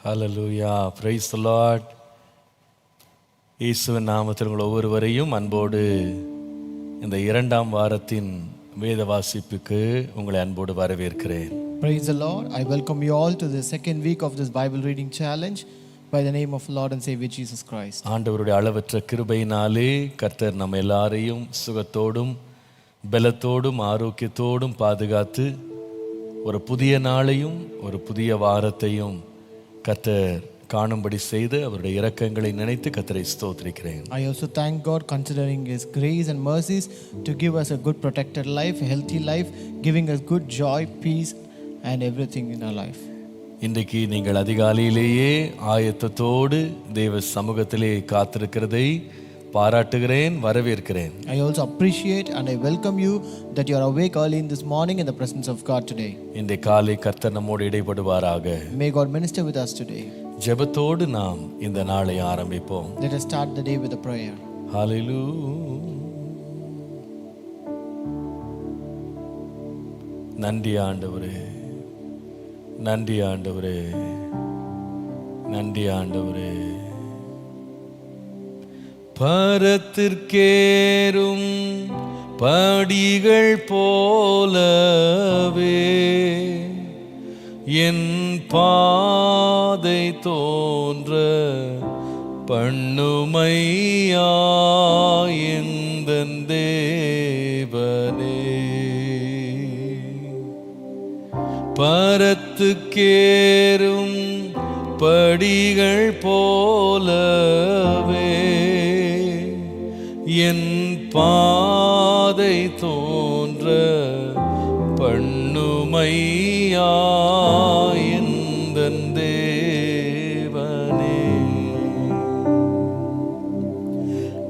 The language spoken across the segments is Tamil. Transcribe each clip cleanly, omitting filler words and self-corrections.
Hallelujah, praise the Lord. இயேசுவின் நாமத்தில் உங்கள் ஒவ்வொருவரையும் அன்போடு இந்த இரண்டாம் வாரத்தின் வேத வாசிப்புக்கு உங்களை அன்போடு வரவேற்கிறேன். Praise the Lord. I welcome you all to the second week of this Bible reading challenge by the name of Lord and Savior Jesus Christ. ஆண்டவருடைய அளவற்ற கிருபையினாலே கர்த்தர் நம்ம எல்லாரையும் சுகத்தோடும் பலத்தோடும் ஆரோக்கியத்தோடும் பாதுகாத்து ஒரு புதிய நாளையும் ஒரு புதிய வாரத்தையும் கர்த்தர் காணும்படி செய்து அவருடைய இரக்கங்களை நினைத்து கர்த்தரை ஸ்தோத்திரிக்கிறேன். I also thank God considering His grace and mercies to give us a good protected life, a healthy life, giving us good joy, peace and everything in our life. இன்றைக்கு நீங்கள் அதிகாலையிலேயே ஆயத்தத்தோடு தேவ சமூகத்திலே காத்திருக்கிறதை பாராட்டுகிறேன், வரவேற்கிறேன். I also appreciate and I welcome you that you are awake early in this morning in the presence of God today. இந்த காலை கர்த்தர் நம்மோடு இடைப்படுவாராக. May God minister with us today. ஜெபத்தோடு நாம் இந்த நாளை ஆரம்பிப்போம். Let us start the day with a prayer. ஹல்லேலூயா. நன்றி ஆண்டவரே, நன்றி ஆண்டவரே, நன்றி ஆண்டவரே. பரத்திற்கேறும் படிகள் போலவே என் பாதை தோன்ற பண்ணுமையா எந்தன் தேவனே. பரத்துக்கேறும் படிகள் போலவே என் பாதை தோன்ற பண்ணுமையா எந்தன் தேவனே.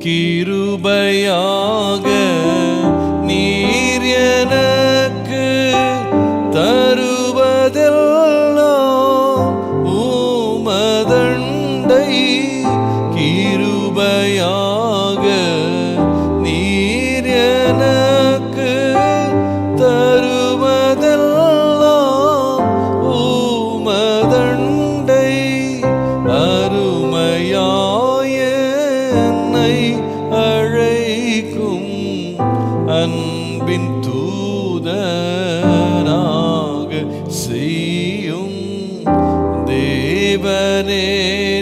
கிருபையாக நீர் எனக்கு தருவதெல்லாம் உமதண்டை. கிருபையாக நீர் எனக்கு தருவதெல்லாம் உமதண்டை. அருமையாய என்னை அழைக்கும் அன்பின் தூதனாக செய்யும் தேவனே.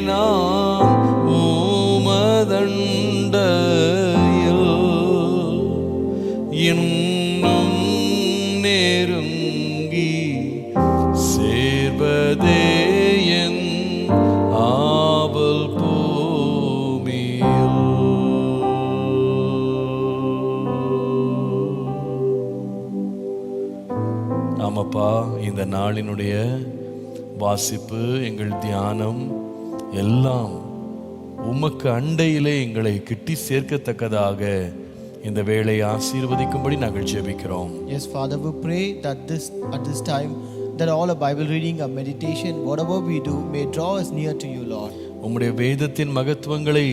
நான் உமதண்டையில் இன்னும் நெருங்கி சேர்வதே என் ஆவல் பூமியில். ஆமாப்பா, இந்த நாளினுடைய வாசிப்பு, எங்கள் தியானம் எல்லாம் உமக்கு அண்டையிலே எங்களை கிட்டி சேர்க்கத்தக்கதாக இந்த வேளையை ஆசீர்வதிக்கும்படி நாங்கள் ஜெபிக்கிறோம். Yes, Father, we pray that at this time that all our Bible reading, our meditation, whatever we do, may draw us near to you, Lord. உம்முடைய வேதத்தின் மகத்துவங்களை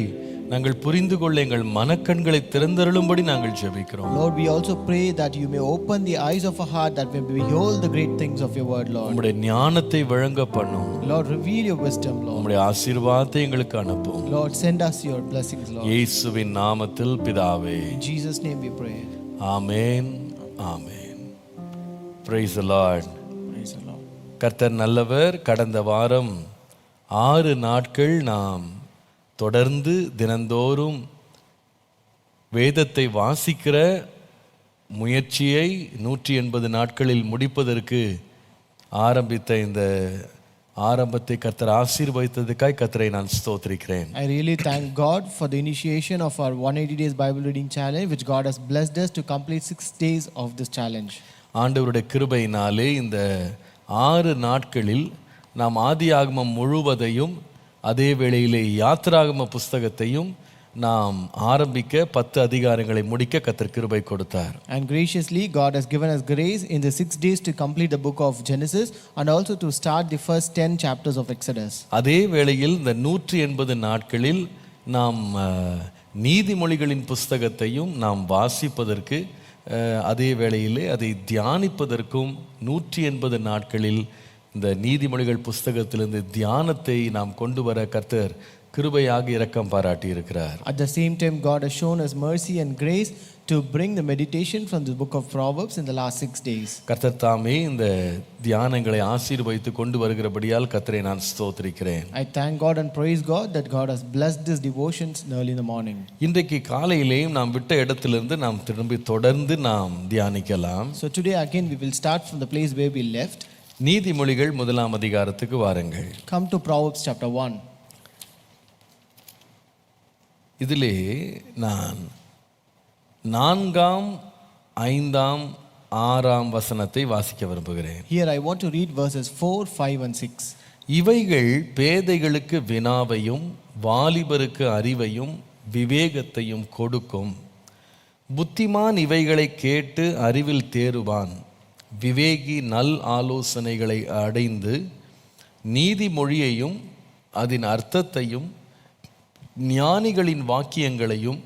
நாங்கள் புரிந்து கொள்ள எங்கள் மனக்கண்களை திறந்தருளும்படி நாங்கள் ஜெபிக்கிறோம். Lord, we also pray that you may open the eyes of our heart that we may behold the great things of your word, Lord. உம்முடைய ஞானத்தை வழங்க பண்ணும். Lord, reveal your wisdom, Lord. உம்முடைய ஆசீர்வாதத்தை எங்களுக்கு அனுப்பும். Lord, send us your blessings, Lord. இயேசுவின் நாமத்தில் பிதாவே. In Jesus' name we pray. Amen, amen. Praise the Lord. Praise the Lord. கர்த்தர் நல்லவர். கடந்த வாரம் 6 நாட்கள் நாம் தொடர்ந்து தினந்தோறும் வேதத்தை வாசிக்கிற முயற்சியை 180 நாட்களில் முடிப்பதற்கு ஆரம்பித்த இந்த ஆரம்பத்தை கர்த்தர் ஆசீர்வதித்ததுக்காய் கர்த்தரை நான் ஸ்தோத்திரிக்கிறேன். I really thank God for the initiation of our 180 days Bible reading challenge, which God has blessed us to complete 6 days of this challenge. ஆண்டவருடைய கிருபையினாலே இந்த 6 நாட்களில் நாம் ஆதியாகமம் முழுவதையும் அதே வேளையிலே யாத்திராகம புஸ்தகத்தையும் நாம் ஆரம்பிக்க 10 அதிகாரங்களை முடிக்க கர்த்தர் கிருபை கொடுத்தார். And graciously God has given us grace in the 6 days to complete the book of Genesis and also to start the first 10 chapters of Exodus. அதே வேளையில் இந்த 180 நாட்களில் நாம் நீதிமொழிகளின் புஸ்தகத்தையும் நாம் வாசிப்பதற்கு அதே வேளையிலே அதை தியானிப்பதற்கும் 180 நாட்களில் இந்த நீதிமொழிகள் புஸ்தகத்திலிருந்து தியானத்தை நாம் கொண்டு வர கர்த்தர் கிருபையாக இரக்கம் பாராட்டி இருக்கிறார். At the same time, God has shown us mercy and grace to bring the meditation from the book of Proverbs in the last 6 days. கர்த்தர் தாமே இந்த தியானங்களை ஆசீர்வதித்து கொண்டு வருகிறபடியால் கர்த்தரை நான் ஸ்தோத்திரிக்கிறேன். I thank God and praise God that God has blessed these devotions early in the morning. இன்றைக்கு காலையிலேயும் நாம் விட்ட இடத்திலிருந்து நாம் திரும்பி தொடர்ந்து நாம் தியானிக்கலாம். So today again we will start from the place where we left. நீதிமொழிகள் 1ஆம் அதிகாரத்துக்கு வாருங்கள். Come to Proverbs chapter 1. இதிலே நான் 4ஆம் 5ஆம் 6ஆம் வசனத்தை வாசிக்க விரும்புகிறேன். Here I want to read verses 4, 5 and 6. இவைகள் பேதைகளுக்கு வினாவையும் வாலிபருக்கு அறிவையும் விவேகத்தையும் கொடுக்கும். புத்திமான் இவைகளை கேட்டு அறிவில் தேறுவான். விவேகி நல் ஆலோசனைகளை அடைந்து நீதிமொழியையும் அதன் அர்த்தத்தையும் ஞானிகளின் வாக்கியங்களையும்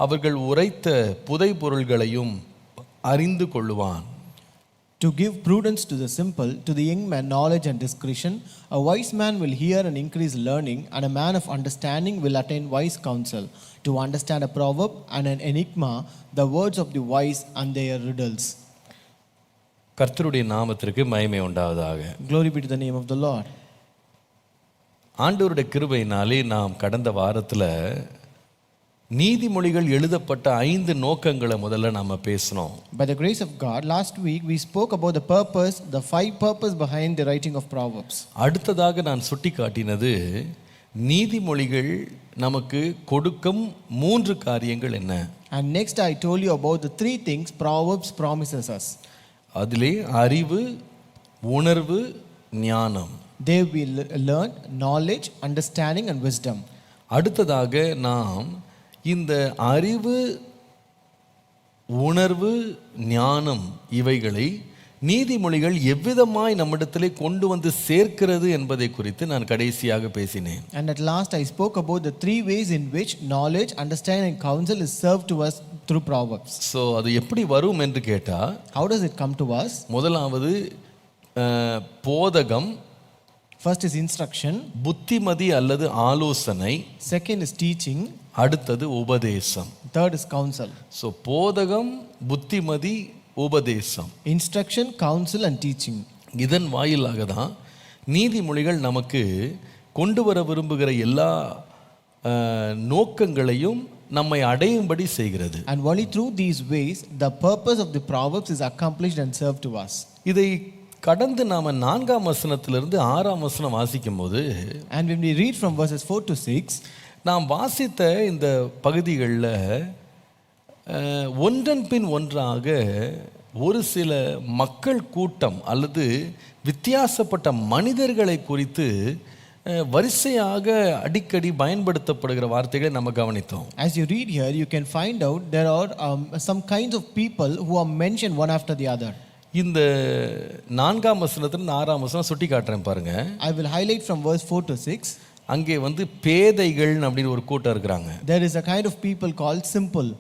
அவர்கள் உரைத்த புதை பொருள்களையும் அறிந்து கொள்ளுவான். To give prudence to the simple, to the young man knowledge and discretion. A wise man will hear and increase learning, and a man of understanding will attain wise counsel. To understand a proverb and an enigma, the words of the wise and their riddles. கர்த்தருடைய நாமத்திற்கு மகிமை உண்டாவதாக. Glory be to the name of the Lord. ஆண்டவருடைய கிருபையினாலே நாம் கடந்த வாரத்தில் நீதிமொழிகள் எழுதப்பட்ட 5 நோக்கங்களை முதல்ல நாம பேசணும். By the grace of God, last week we spoke about the purpose, the 5 purpose behind the writing of Proverbs. அடுத்ததாக நான் சுட்டி காட்டினது நீதிமொழிகள் நமக்கு கொடுக்கும் 3 காரியங்கள் என்ன. And next I told you about the 3 things Proverbs promises us. அதிலே அறிவு, உணர்வு, ஞானம். They will learn knowledge, understanding and wisdom. அடுத்ததாக நாம் இந்த அறிவு, உணர்வு, ஞானம் இவைகளை நீதிமொழிகள் எவ்விதமாய் நம்மிடத்திலே கொண்டு வந்து சேர்க்கிறது என்பதை குறித்து நான் கடைசியாக பேசினேன். And at last I spoke about the 3 ways in which knowledge, understanding and counsel is served to us through Proverbs. So அது எப்படி வரும் என்று கேட்டா, How does it come to us? முதலாவது போதகம், First is instruction, புத்திமதி அல்லது ஆலோசனை, second is teaching, அடுத்தது உபதேசம். third is counsel. ஸோ போதகம், புத்திமதி, உபதேசம், Instruction, counsel and teaching. இதன் வாயிலாக தான் நீதிமொழிகள் நமக்கு கொண்டு வர விரும்புகிற எல்லா நோக்கங்களையும் நம்மை அடையும்படி செய்கிறது. And only through these ways the purpose of the Proverbs is accomplished and served to us. இதை கடந்து நாம 4ஆம் வசனத்திலிருந்து 6ஆம் வசனம் வாசிக்கும் போது, And when we read from verses 4 to 6, நாம் வாசித்த இந்த பகுதிகளில் ஒன்றன் பின் ஒன்றாக ஒரு சில மக்கள் கூட்டம் அல்லது வித்தியாசப்பட்ட மனிதர்களை குறித்து வரிசையாக அடிக்கடி பயன்படுத்தப்படுகிற வார்த்தைகளை நம்ம கவனித்தோம். As you read here, you can find out there are some kinds of people who are mentioned one after the other. இந்த 4ஆம் வசனத்திலிருந்து 6ஆம் வசனம் சுட்டி காட்டுறேன் பாருங்க. I will highlight from verse 4 to 6. அங்கே பேதைகள் அப்படின்னு ஒரு கூட்டம் இருக்கிறாங்க. There is a kind of people called simple.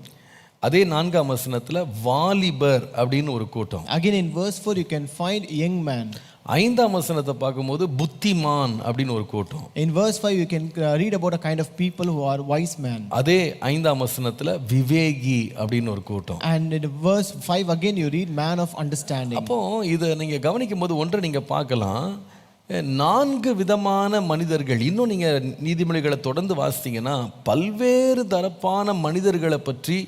அதே 4ஆம் வசனத்துல வாலிபர் அப்படின்னு ஒரு கூட்டம். Again in verse 4 you can find young man. 5ஆம் வசனத்தை பார்க்கும்போது புத்திமான் அப்படின்னு ஒரு கூட்டம். In verse 5 you can read about a kind of people who are wise man. அதே 5ஆம் வசனத்துல விவேகி அப்படின்னு ஒரு கூட்டம். And in verse 5 again you read man of understanding. அப்போ இதை நீங்க கவனிக்கும் போது ஒன்றை நீங்க பார்க்கலாம், 4 விதமான மனிதர்கள். இன்னும் நீங்க நீதிமொழிகளை தொடர்ந்து வாசித்தீங்கன்னா பல்வேறு தரப்பான மனிதர்களை பற்றி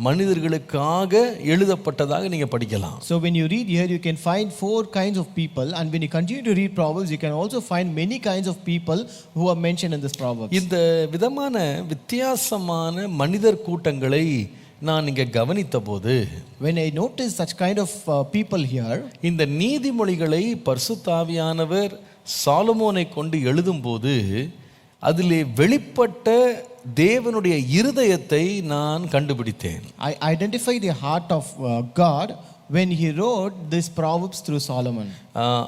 மனிதர்களுக்காக எழுதப்பட்டதாக நீங்க படிக்கலாம். So when you read here you can find 4 kinds of people, and when you continue to read Proverbs you can also find many kinds of people who are mentioned in this Proverbs. இந்த விதமான வித்தியாசமான மனிதர் கூட்டங்களை நான் இங்கே கவனித்த போது, when I noticed such kind of people here, இந்த நீதிமொழிகளை பரிசுத்த ஆவியானவர் சாலமோனை கொண்டு எழுதும்போது அதிலே வெளிப்பட்ட தேவனுடைய இருதயத்தை நான் கண்டுபிடித்தேன். I identify the heart of God when he wrote this Proverbs through Solomon.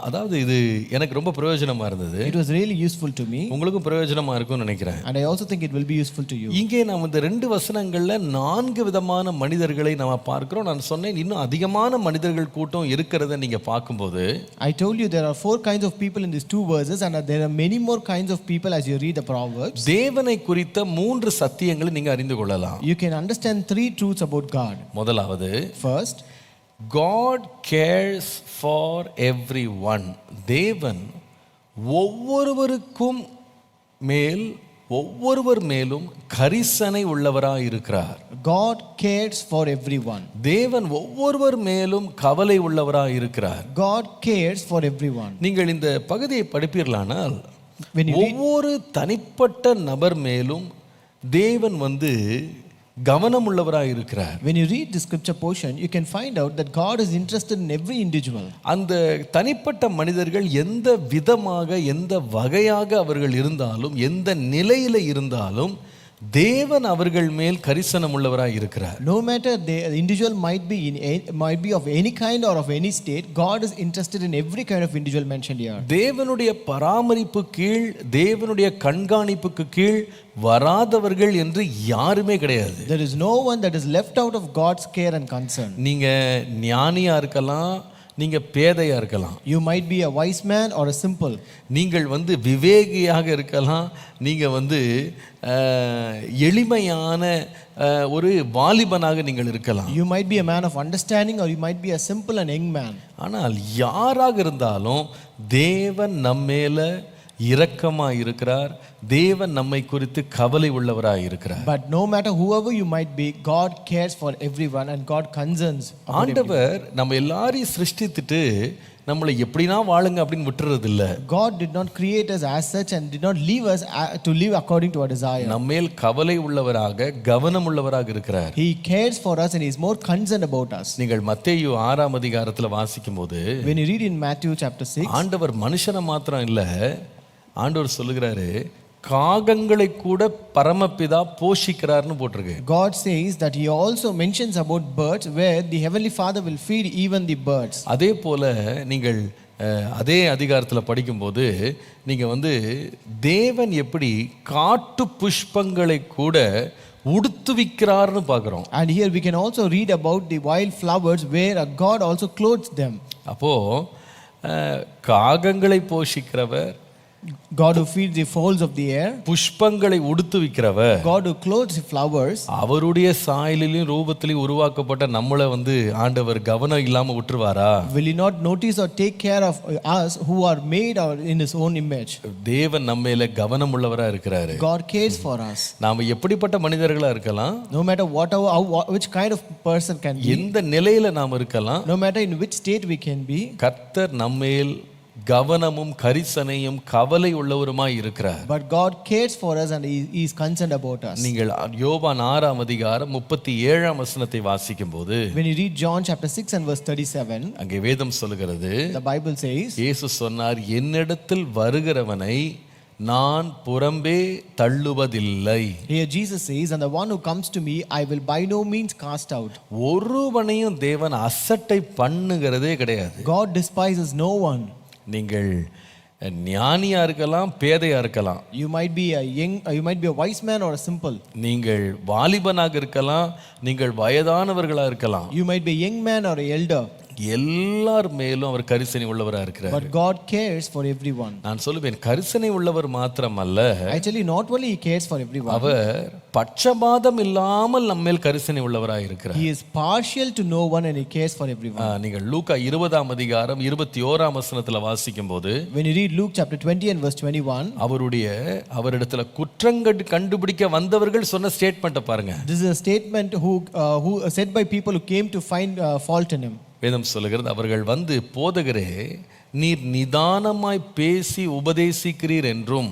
அதாவது இது எனக்கு ரொம்ப பிரயோஜனமா இருந்தது. It was really useful to me. உங்களுக்கும் பிரயோஜனமா இருக்கும்னு நினைக்கிறேன். And I also think it will be useful to you. இங்கே நாம் இந்த 2 வசனங்கள்ல 4 விதமான மனிதர்களை நாம பார்க்கிறோம். நான் சொன்னேன் இன்னும் அதிகமான மனிதர்கள் கூட்டம் இருக்கிறத நீங்க பார்க்கும்போது I told you there are 4 kinds of people in these 2 verses, and there are many more kinds of people as you read the Proverbs. தேவனை குறித்த 3 சத்தியங்களை நீங்க அறிந்து கொள்ளலாம். You can understand 3 truths about God. முதலாவது, First, God cares for everyone. தேவன் ஒவ்வொருவருக்கும் மேல் ஒவ்வொருவர் மேலும் கரிசனை உள்ளவராய் இருக்கிறார். God cares for everyone. தேவன் ஒவ்வொருவர் மேலும் கவலை உள்ளவராய் இருக்கிறார். God cares for everyone. நீங்கள் இந்த பகுதியை படிப்பீர்களானால் When you read, ஒவ்வொரு தனிப்பட்ட நபர் மேலும் தேவன் கவனம் உள்ளவராய் இருக்கிறார். when you read the scripture portion, you can find out that God is interested in every individual. அந்த தனிப்பட்ட மனிதர்கள் எந்த விதமாக எந்த வகையாக அவர்கள் இருந்தாலும் எந்த நிலையில இருந்தாலும் தேவன் அவர்கள் மேல் கரிசனம் உள்ளவராய் இருக்கிறார். No matter the individual might be of any kind or of any state, God is interested in every kind of individual mentioned here. தேவனுடைய பராமரிப்பு கீழ் தேவனுடைய கண்காணிப்புக்கு கீழ் வராதவர்கள் என்று யாருமே கிடையாது. There is no one that is left out of God's care and concern. நீங்க ஞானியா இருக்கலாம், நீங்க பேதையா இருக்கலாம். You might be a wise man or a simple. நீங்கள் விவேகியாக இருக்கலாம், நீங்க எளிமையான ஒரு வாலிபனாக நீங்கள் இருக்கலாம். You might be a man of understanding or you might be a simple and young man. ஆனால் யாராக இருந்தாலும் தேவன் நம்மேல இரக்கமாய் இருக்கிறார். தேவன் நம்மை குறித்து கவலை உள்ளவராய் இருக்கிறார். But no matter whoever you might be, God cares for everyone and God concerns. ஆண்டவர் நம்ம எல்லாரையும் சிருஷ்டித்துட்டு நம்மளை எப்படினா வாழுங்க அப்படின்னு விட்டுறது இல்ல. God did not create us as such and did not leave us to live according to our desire. நம்மேல் கவலை உள்ளவராக கவனம் உள்ளவராக இருக்கிறார். He cares for us and he is more concerned about us. நீங்கள் மத்தேயு 6ஆம் அதிகாரத்துல வாசிக்கும்போது when you read in Matthew chapter 6, ஆண்டவர் மனுஷனை மாத்திரம் இல்ல, ஆண்டவர் சொல்லுகிறாரு காகங்களை கூட பரமபிதா போஷிக்கிறார்னு போட்டிருக்கு. God says that he also mentions about birds where the heavenly Father will feed even the birds. அதே போல நீங்கள் அதே அதிகாரத்தில் படிக்கும்போது நீங்க தேவன் எப்படி காட்டு புஷ்பங்களை கூட உடுத்துவிக்கிறார்னு பார்க்கிறோம். And here we can also read about the wild flowers where God also clothes them. அப்போ காகங்களை போஷிக்கிறவர், God who feeds the fowls of the air, புஷ்பங்களை உடுத்துவிக்கிறவர், God who clothes the flowers, அவருடைய சாயலிலும் ரூபத்திலும் உருவாக்கப்பட்ட நம்மளை ஆண்டவர் கவனம் இல்லாம விட்டுருவாரா? will he not notice or take care of us who are made in his own image? தேவன் நம்மேல கவனம் உள்ளவரா இருக்கிறாரு. God cares for us. நாம எப்படிப்பட்ட மனிதர்களா இருக்கலாம், no matter which kind of person can be, எந்த நிலையில நாம் இருக்கலாம், no matter in which state we can be, கர்த்தர் நம்மேல் கவனமும் கரிசனையும் கவலை உள்ளவருமாய் இருக்கிறார். but God cares for us and he is concerned about us. நீங்கள் யோவான் 6ஆம் அதிகாரம் 37ஆம் வசனத்தை வாசிக்கும்போது when you read John chapter 6 and verse 37, அங்கே வேதம் சொல்லுகிறது, the Bible says, இயேசு சொன்னார், என்னிடத்தில் வருகிறவனை நான் புறம்பே தள்ளுவதில்லை. Here Jesus says, and the one who comes to me I will by no means cast out. ஒருவனையும் தேவன் அசட்டை பண்ணுகிறதே கிடையாது. God despises no one. நீங்கள் ஞானியா இருக்கலாம், பேதையா இருக்கலாம். You might be a wise man or a simple. நீங்கள் வாலிபனாக இருக்கலாம், நீங்கள் வயதானவர்களா இருக்கலாம். You might be a young man or a elder. எல்லார் மேலும் அவர் கரிசனை உள்ளவராக இருக்கிறார். But God cares for everyone. நான் சொல்லுவேன், கரிசனை உள்ளவர் மாத்திரமல்ல, actually not only he cares for everyone, அவர் பட்சபாதம் இல்லாமல் நம்மேல் கரிசனை உள்ளவராக இருக்கிறார். he is partial to no one and he cares for everyone. நீங்கள் லூக்கா 20ஆம் அதிகாரம் 21ஆம் வசனத்துல வாசிக்கும்போது, when you read Luke chapter 20 and verse 21, அவரிடத்துல குற்றங்கள் கண்டுபிடிக்க வந்தவர்கள் சொன்ன ஸ்டேட்மென்ட் பாருங்க. this is a statement who said by people who came to find fault in him. வேதம் சொல்லுகிறது, அவர்கள் போதகரே நீர் நிதானமாய் பேசி உபதேசிக்கிறீர் என்றும்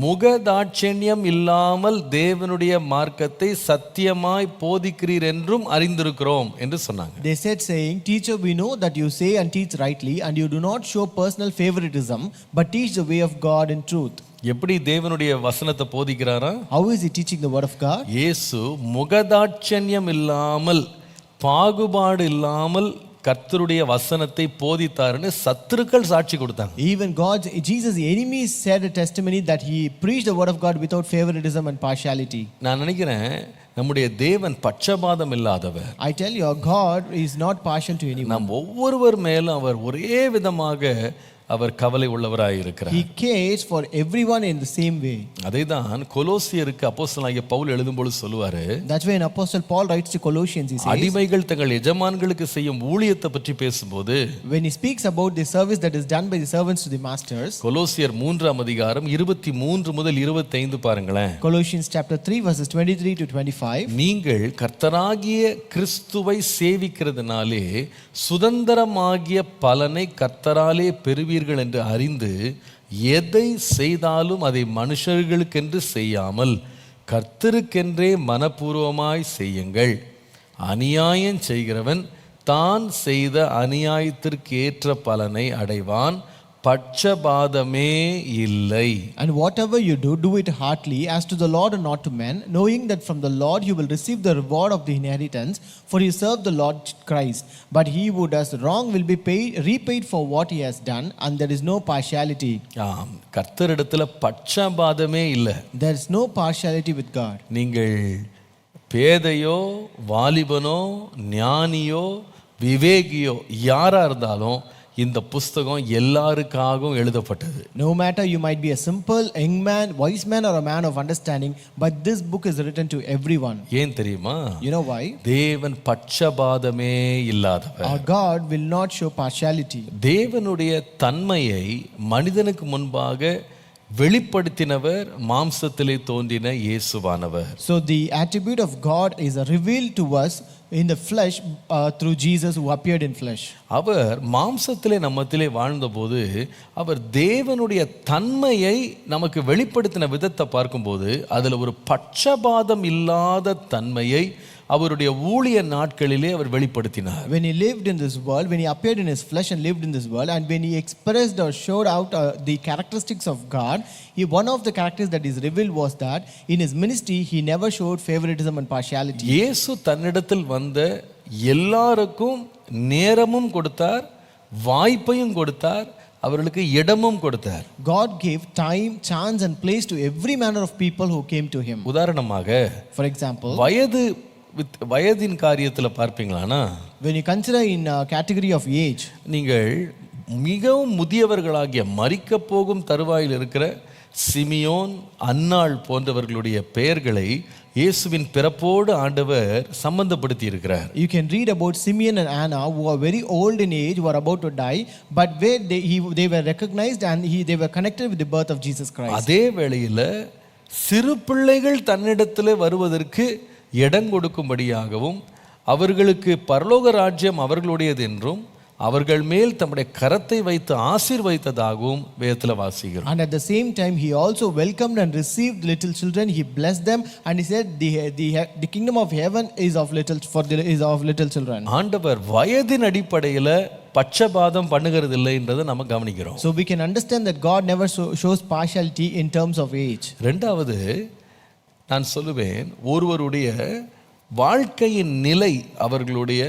முகதாட்சண்யம் இல்லாமல் தேவனுடைய மார்க்கத்தை சத்தியமாய் போதிக்கிறீர் என்றும் அறிந்திருக்கிறோம் என்று சொன்னாங்க. They said saying, teacher, we know that you say and teach rightly and you do not show personal favoritism but teach the way of God in truth. எப்படி தேவனுடைய வசனத்தை போதிக்கிறாரா? How is he teaching the word of God? இயேசு முகதாட்சண்யம் இல்லாமல் பாகுபாடு இல்லாமல் கர்த்தருடைய வசனத்தை போதித்தாருன்னு சத்துருக்கள் சாட்சி கொடுத்தாங்க. Even Jesus' enemies said a testimony that he preached the word of God without favoritism and partiality. நான் நினைக்கிறேன் நம்முடைய தேவன் பட்சபாதம் இல்லாதவர். I tell you, God is not partial to anyone. நாம் ஒவ்வொருவர் மேலும் அவர் ஒரே விதமாக அவர் கவலை உள்ளவராய் இருக்கிறார். He cares for everyone in the same way. அதைதான் கொலோசியருக்கு அப்போஸ்தலனாகிய பவுல் எழுதும்போது சொல்லுவாரு. That's why Apostle Paul writes to Colossians, he says, அடிமைகள் தங்கள் எஜமான்களுக்கு செய்யும் ஊழியத்தை பற்றி பேசும்போது when he speaks about the service that is done by the servants to the masters, கொலோசியர் 3ஆம் அதிகாரம் 23 முதல் 25 பாருங்களேன். Colossians chapter 3 verses 23 to 25, நீங்கள் கர்த்தராகிய கிறிஸ்துவை சேவிக்கிறதுனாலே சுதந்திரமாகிய பலனை கர்த்தராலே பெறுவீர்கள் என்று அறிந்து எதை செய்தாலும் அதை மனுஷர்களுக்கென்று செய்யாமல் கர்த்தருக்கென்றே மனப்பூர்வமாய் செய்யுங்கள். அநியாயம் செய்கிறவன் தான் செய்த அநியாயத்திற்கு ஏற்ற பலனை அடைவான், பட்சபாதமே இல்லை. and whatever you do, do it heartily as to the Lord and not to men, knowing that from the Lord you will receive the reward of the inheritance, for you serve the Lord Christ. But he who does wrong will be repaid for what he has done, and there is no partiality. கர்த்தரிடத்துல பட்சபாதமே இல்லை. There is no partiality with God. நீங்கள் பேதையோ வாலிபனோ ஞானியோ விவேகியோ யாரா இருந்தாலும் இந்த புஸ்தகம் எல்லாருக்காகவும் எழுதப்பட்டது. No matter you might be a simple young man, wise man or a man of understanding, but this book is written to everyone. ஏன் தெரியுமா? You know why? தேவன் பட்சபாதமே இல்லாதவர். Our God will not show partiality. தேவனுடைய தன்மையை மனிதனுக்கு முன்பாக வெளிப்படுத்தினவர் மாம்சத்திலே தோன்றின இயேசுவானவர். So the attribute of God is revealed to us in the flesh through Jesus who appeared in flesh. அவர் மாம்சத்திலே நம்மத்திலே வாழ்ந்தபோது அவர் தேவனுடைய தன்மையை நமக்கு வெளிப்படுத்தின விதத்தை பார்க்கும்போது அதில் ஒரு பட்சபாதம் இல்லாத தன்மையை அவருடைய ஊழிய நாட்களிலே அவர் வெளிப்படுத்தினார். When he lived in this world, when he appeared in his flesh and lived in this world, and when he expressed or showed out the characteristics of God, one of the characters that is revealed was that in his ministry he never showed favoritism and partiality. இயேசு தன்னிடத்தில் வந்த எல்லாருக்கும் நேரமும் கொடுத்தார், வாய்ப்பையும் கொடுத்தார், அவர்களுக்கு இடமும் கொடுத்தார். God gave time, chance and place to every manner of people who came to him. உதாரணமாக, for example, வயதின் காரியத்தில் பார்ப்பீங்களானா, when you consider in category of age, நீங்கள் மிகவும் முதியவர்களாகிய மரிக்க போகும் தருவாயில் இருக்கிற சிமியோன், அன்னாள் போன்றவர்களுடைய பெயர்களை இயேசுவின் பிறப்போடு ஆண்டவர் சம்பந்தப்படுத்தி இருக்கிறார். You can read about Simeon and Anna who are very old in age, who are about to die, but where they were recognized and they were connected with the birth of Jesus Christ. அதே வேளையில் சிறு பிள்ளைகள் தன்னிடத்தில் வருவதற்கு இடம் கொடுக்கும்படியாகவும் அவர்களுக்கு பரலோக ராஜ்யம் அவர்களுடையது என்றும் அவர்கள் மேல் தம்முடைய கரத்தை வைத்து ஆசீர்வதித்ததாகவும் வேதத்தில் வாசிக்கிறோம். And at the same time he also welcomed and received little children, he blessed them and he said the kingdom of heaven is of little children. ஆண்டவர் வயதின் அடிப்படையில் பட்சபாதம் பண்ணுகிறது இல்லைன்றதை நம்ம கவனிக்கிறோம். So we can understand that God never shows partiality in terms of age. ரெண்டாவது, நான் சொல்லுவேன், ஒருவருடைய வாழ்க்கையின் நிலை, அவர்களுடைய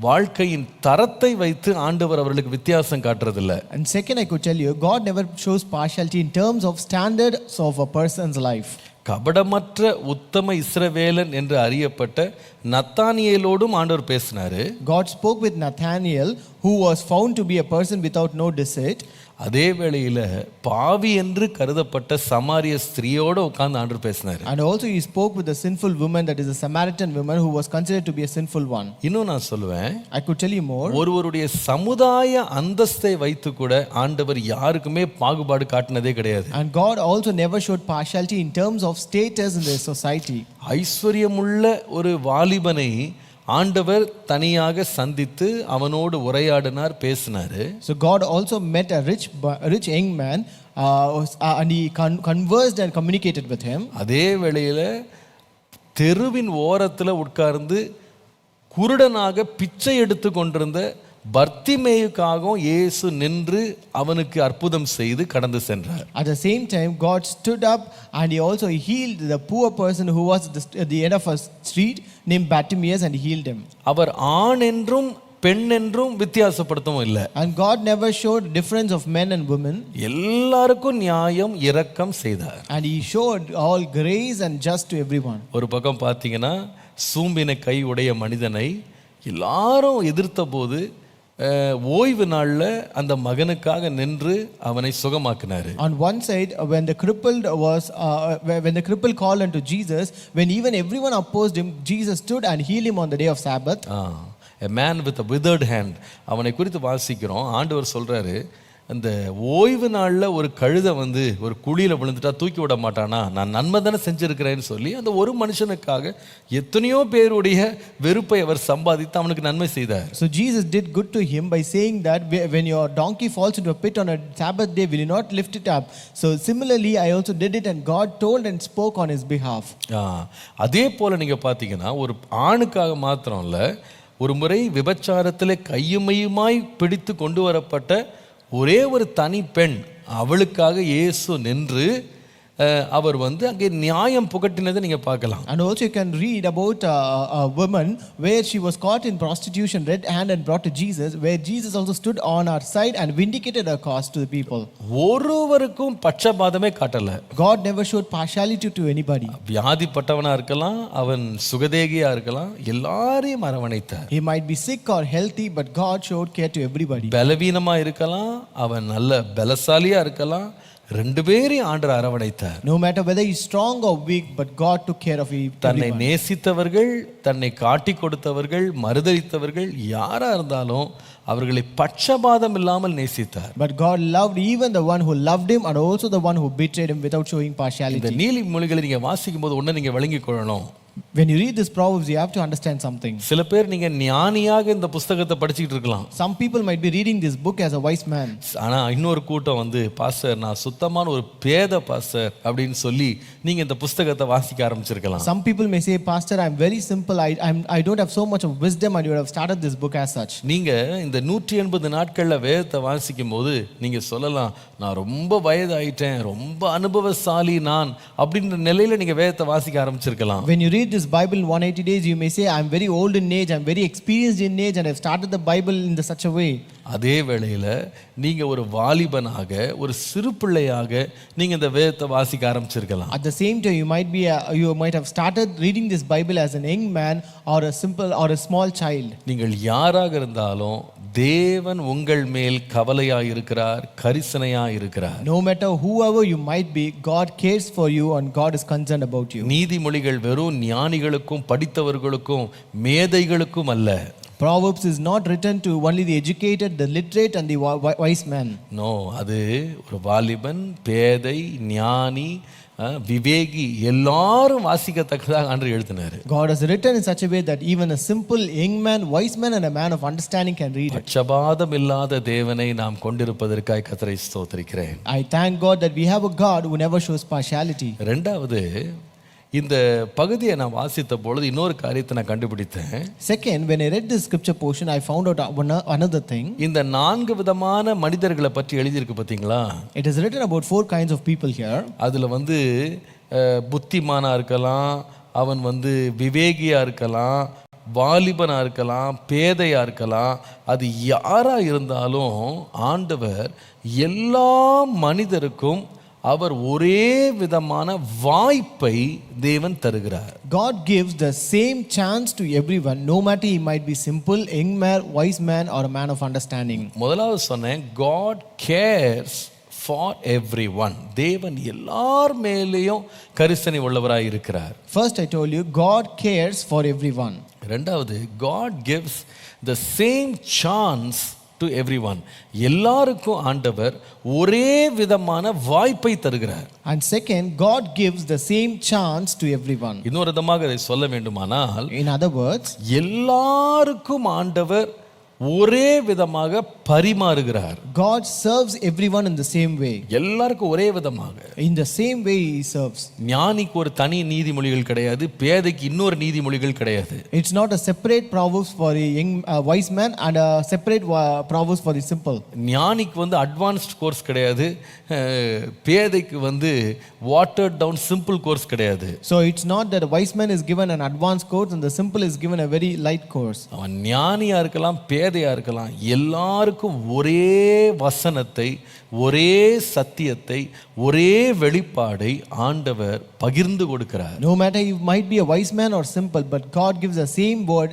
வாழ்க்கையின் தரத்தை வைத்து ஆண்டவர் அவர்களுக்கு வித்தியாசம் காட்டுறதில்லை. And second, I could tell you, God never shows partiality in terms of standards of a person's life. கபடமற்ற உத்தம இஸ்ரவேலன் என்று அறியப்பட்ட நத்தானியேலோடும் ஆண்டவர் பேசினாரு. God spoke with Nathanael, who was found to be a person without no deceit. அதே வேளையில பாவி என்று கருதப்பட்ட சமாரிய ஸ்திரியோடு உட்கார்ந்து ஆண்டவர் பேசினாரு. And also he spoke with a sinful woman, that is a Samaritan woman who was considered to be a sinful one. இன்னும் நான் சொல்லுவேன், I could tell you more. ஒருவருடைய சமுதாய அந்தஸ்தை வைத்து கூட ஆண்டவர் யாருக்குமே பாகுபாடு காட்டினதே கிடையாது. And God also never showed partiality in terms of status in the society. ஐஸ்வர்யமுள்ள ஒரு வாலிபனை ஆண்டவர் தனியாக சந்தித்து அவனோடு உரையாடினார், பேசினாரு. So God also met a rich young man and he conversed and communicated with him. அதே வேளையில தெருவின் ஓரத்தில் உட்கார்ந்து குருடனாக பிச்சை எடுத்து கொண்டிருந்த பர்த்திமேயுக்காகவும் இயேசு நின்று அவனுக்கு அற்புதம் செய்து கடந்து சென்றார். At the same time, God stood up and he also healed the poor person who was at the end of a street named Bartimaeus, and he healed him. அவர் ஆண் என்றும் பெண் என்றும் வித்தியாசப்படுத்தவும் இல்லை. And God never showed difference of men and women. எல்லாருக்கும் நியாயம் இரக்கம் செய்தார். And he showed all grace and just to everyone. ஒரு பக்கம் பார்த்தீங்கன்னா சூம்பின கை உடைய மனிதனை எல்லாரும் எதிர்த்த போது ஓய்வு நாளில் அந்த மகனுக்காக நின்று அவனை சுகமாக்கினாரு. On one side, when the crippled called unto Jesus, when even everyone opposed him, Jesus stood and healed him on the day of Sabbath. A man with a withered hand. அவனை குறித்து வாசிக்கிறோம். ஆண்டவர் சொல்றாரு, அந்த ஓய்வு நாளில் ஒரு கழுதை வந்து ஒரு குழியில் விழுந்துட்டா தூக்கி விட மாட்டானா, நான் நன்மை தானே செஞ்சிருக்கிறேன்னு சொல்லி அந்த ஒரு மனுஷனுக்காக எத்தனையோ பேருடைய வெறுப்பை அவர் சம்பாதித்து அவனுக்கு நன்மை செய்தார். So Jesus did good to him by saying that when your donkey falls into a pit on a Sabbath day, will you not lift it up? So similarly, I also did it, and God told and spoke on his behalf. அதே போல நீங்க பார்த்தீங்கன்னா ஒரு ஆணுக்காக மாத்திரம் இல்ல, ஒரு முறை விபச்சாரத்திலே கையுமையுமாய் பிடித்து கொண்டு வரப்பட்ட ஒரே ஒரு தனி பெண், அவளுக்காக இயேசு நின்று அவர் வந்து அங்கே நியாயம் புகட்டினதை நீங்க பார்க்கலாம். And also you can read about a woman where she was caught in prostitution, red-handed, and brought to Jesus, where Jesus also stood on her side and vindicated her cause to the people. ஒருவருக்கும் பட்சபாதமே காட்டல. God never showed partiality to anybody. வியாதிப்பட்டவனா இருக்கலாம், அவன் சுகதேகியா இருக்கலாம், எல்லாரையும் அரவணைத்தார். He might be sick or healthy, but God showed care to everybody. பலவீனமா இருக்கலாம், அவன் நல்ல பலசாலியா இருக்கலாம், ரெண்டு பேரையும் ஆண்டவர் அரவணைத்தார். No matter whether he is strong or weak, but God took care of him. தன்னை நேசித்தவர்கள், தன்னை காட்டி கொடுத்தவர்கள், மறுதலித்தவர்கள் யாரா இருந்தாலும் அவர்களை பட்சபாதம் இல்லாமல் நேசித்தார். But God loved even the one who loved him and also the one who betrayed him without showing partiality. இந்த நீதிமொழிகளை நீங்க வாசிக்கும் போது ஒண்ணு நீங்க விளங்கிக் கொள்ளணும். When you read this Proverbs, you have to understand something. சில பேர் நீங்க ஞானியாக இந்த புத்தகத்தை படிச்சிட்டு இருக்கலாம். Some people might be reading this book as a wise man. ஆனா இன்னொரு கூட்டம் வந்து, பாஸ்டர் நான் சுத்தமான ஒரு பேத பாஸ்டர் அப்படின்னு சொல்லி நீங்க இந்த புத்தகத்தை வாசிக்க ஆரம்பிச்சிருக்கலாம். Some people may say, Pastor, I'm very simple. I don't have so much of wisdom, and you would have started this book as such. நீங்க இந்த 180 நாட்கள்ல வேதத்தை வாசிக்கும் போது நீங்க சொல்லலாம், நான் ரொம்ப வயதாயிட்டேன், ரொம்ப அனுபவசாலி நான் அப்படின்ற நிலையில நீங்க வேதத்தை வாசிக்க ஆரம்பிச்சிருக்கலாம். When you read this Bible in 180 days, you may say, I'm very old in age, I'm very experienced in age, and I've started the Bible in such a way. அதே வேளையில நீங்க ஒரு வாலிபனாக, ஒரு சிறு பிள்ளையாக நீங்க இந்த வேதத்தை வாசிக்க ஆரம்பிச்சிருக்கலாம். At the same time, you might have started reading this Bible as an young man or a simple or a small child. நீங்கள் யாராக இருந்தாலும் தேவன் உங்கள் மேல் கவலையாய் இருக்கிறார், கரிசனையாய் இருக்கிறார். No matter whoever you might be, God cares for you and God is concerned about you. நீதிமொழிகள் வெறும் ஞானிகளுக்கும் படித்தவர்களுக்கும் மேதைகளுக்கும் அல்ல. Proverbs is not written to only the educated, the literate and the wise man. No, அது ஒரு வாலிபன், பேதை, ஞானி, விவேகி எல்லாரும் வாசிக்கத்தக்கதாக ஆண்டவர் எழுதினார். God has written in such a way that even a simple young man, wise man and a man of understanding can read it. பட்சபாதம் இல்லாத தேவனை நாம் கொண்டிருப்பதற்காய் கர்த்தரை ஸ்தோத்திரிக்கிறேன். I thank God that we have a God who never shows partiality. இரண்டாவது, இந்த பகுதியை நான் வாசித்த பொழுது இன்னொரு காரியத்தை நான் கண்டுபிடித்தேன். Second, when I read this scripture portion, I found out another thing. இந்த 4 விதமான மனிதர்களை பற்றி எழுதியிருக்கு பாத்தீங்களா? It is written about 4 kinds of people here. அதுல வந்து புத்திமானா இருக்கலாம், அவன் வந்து விவேகியா இருக்கலாம், வாலிபனா இருக்கலாம், பேதையா இருக்கலாம். அது யாரா இருந்தாலும் ஆண்டவர் எல்லா மனிதருக்கும் அவர் ஒரே விதமான வாய்ப்பை தேவன் தருகிறார். God gives the same chance to everyone, no matter he might be simple, young man, wise man or a man of understanding. முதலாவது சொன்னேன், God cares for everyone. தேவன் எல்லார் மேலேயும் கரிசனை உள்ளவராய் இருக்கிறார். First I told you, God cares for everyone. இரண்டாவது, God gives the same chance to everyone. எல்லாருக்கும் ஆண்டவர் ஒரே விதமான வாய்ப்பை தருகிறார். And second, God gives the same chance to everyone. இன்னொரு விதமாக இதை சொல்ல வேண்டுமானால், in other words, எல்லாருக்கும் ஆண்டவர் ஒரே விதமாக பரிமாறுகிறார். God serves everyone in the same way. எல்லாருக்கும் ஒரே விதமாக, in the same way he serves. ஞானிக்கு ஒரு தனி நீதிமொழிகள் கிடையாது, பேதைக்கு இன்னொரு நீதிமொழிகள் கிடையாது. It's not a separate proverbs for a young wise man and a separate proverbs for the simple. ஞானிக்கு வந்து அட்வான்ஸ்ட் கோர்ஸ் கிடையாது, பேதைக்கு வந்து வாட்டர்ட் டவுன் சிம்பிள் கோர்ஸ் கிடையாது. So it's not that a wise man is given an advanced course and the simple is given a very light course. அவன் ஞானியா இருக்கலாம், பேதையா இருக்கலாம், எல்லாருக்கும் ஒரே வசனத்தை, ஒரே சத்தியத்தை, ஒரே வெளிப்பாடை ஆண்டவர் பகிர்ந்து கொடுக்கிறார். No matter you might be a wise man or simple, but God gives the same word,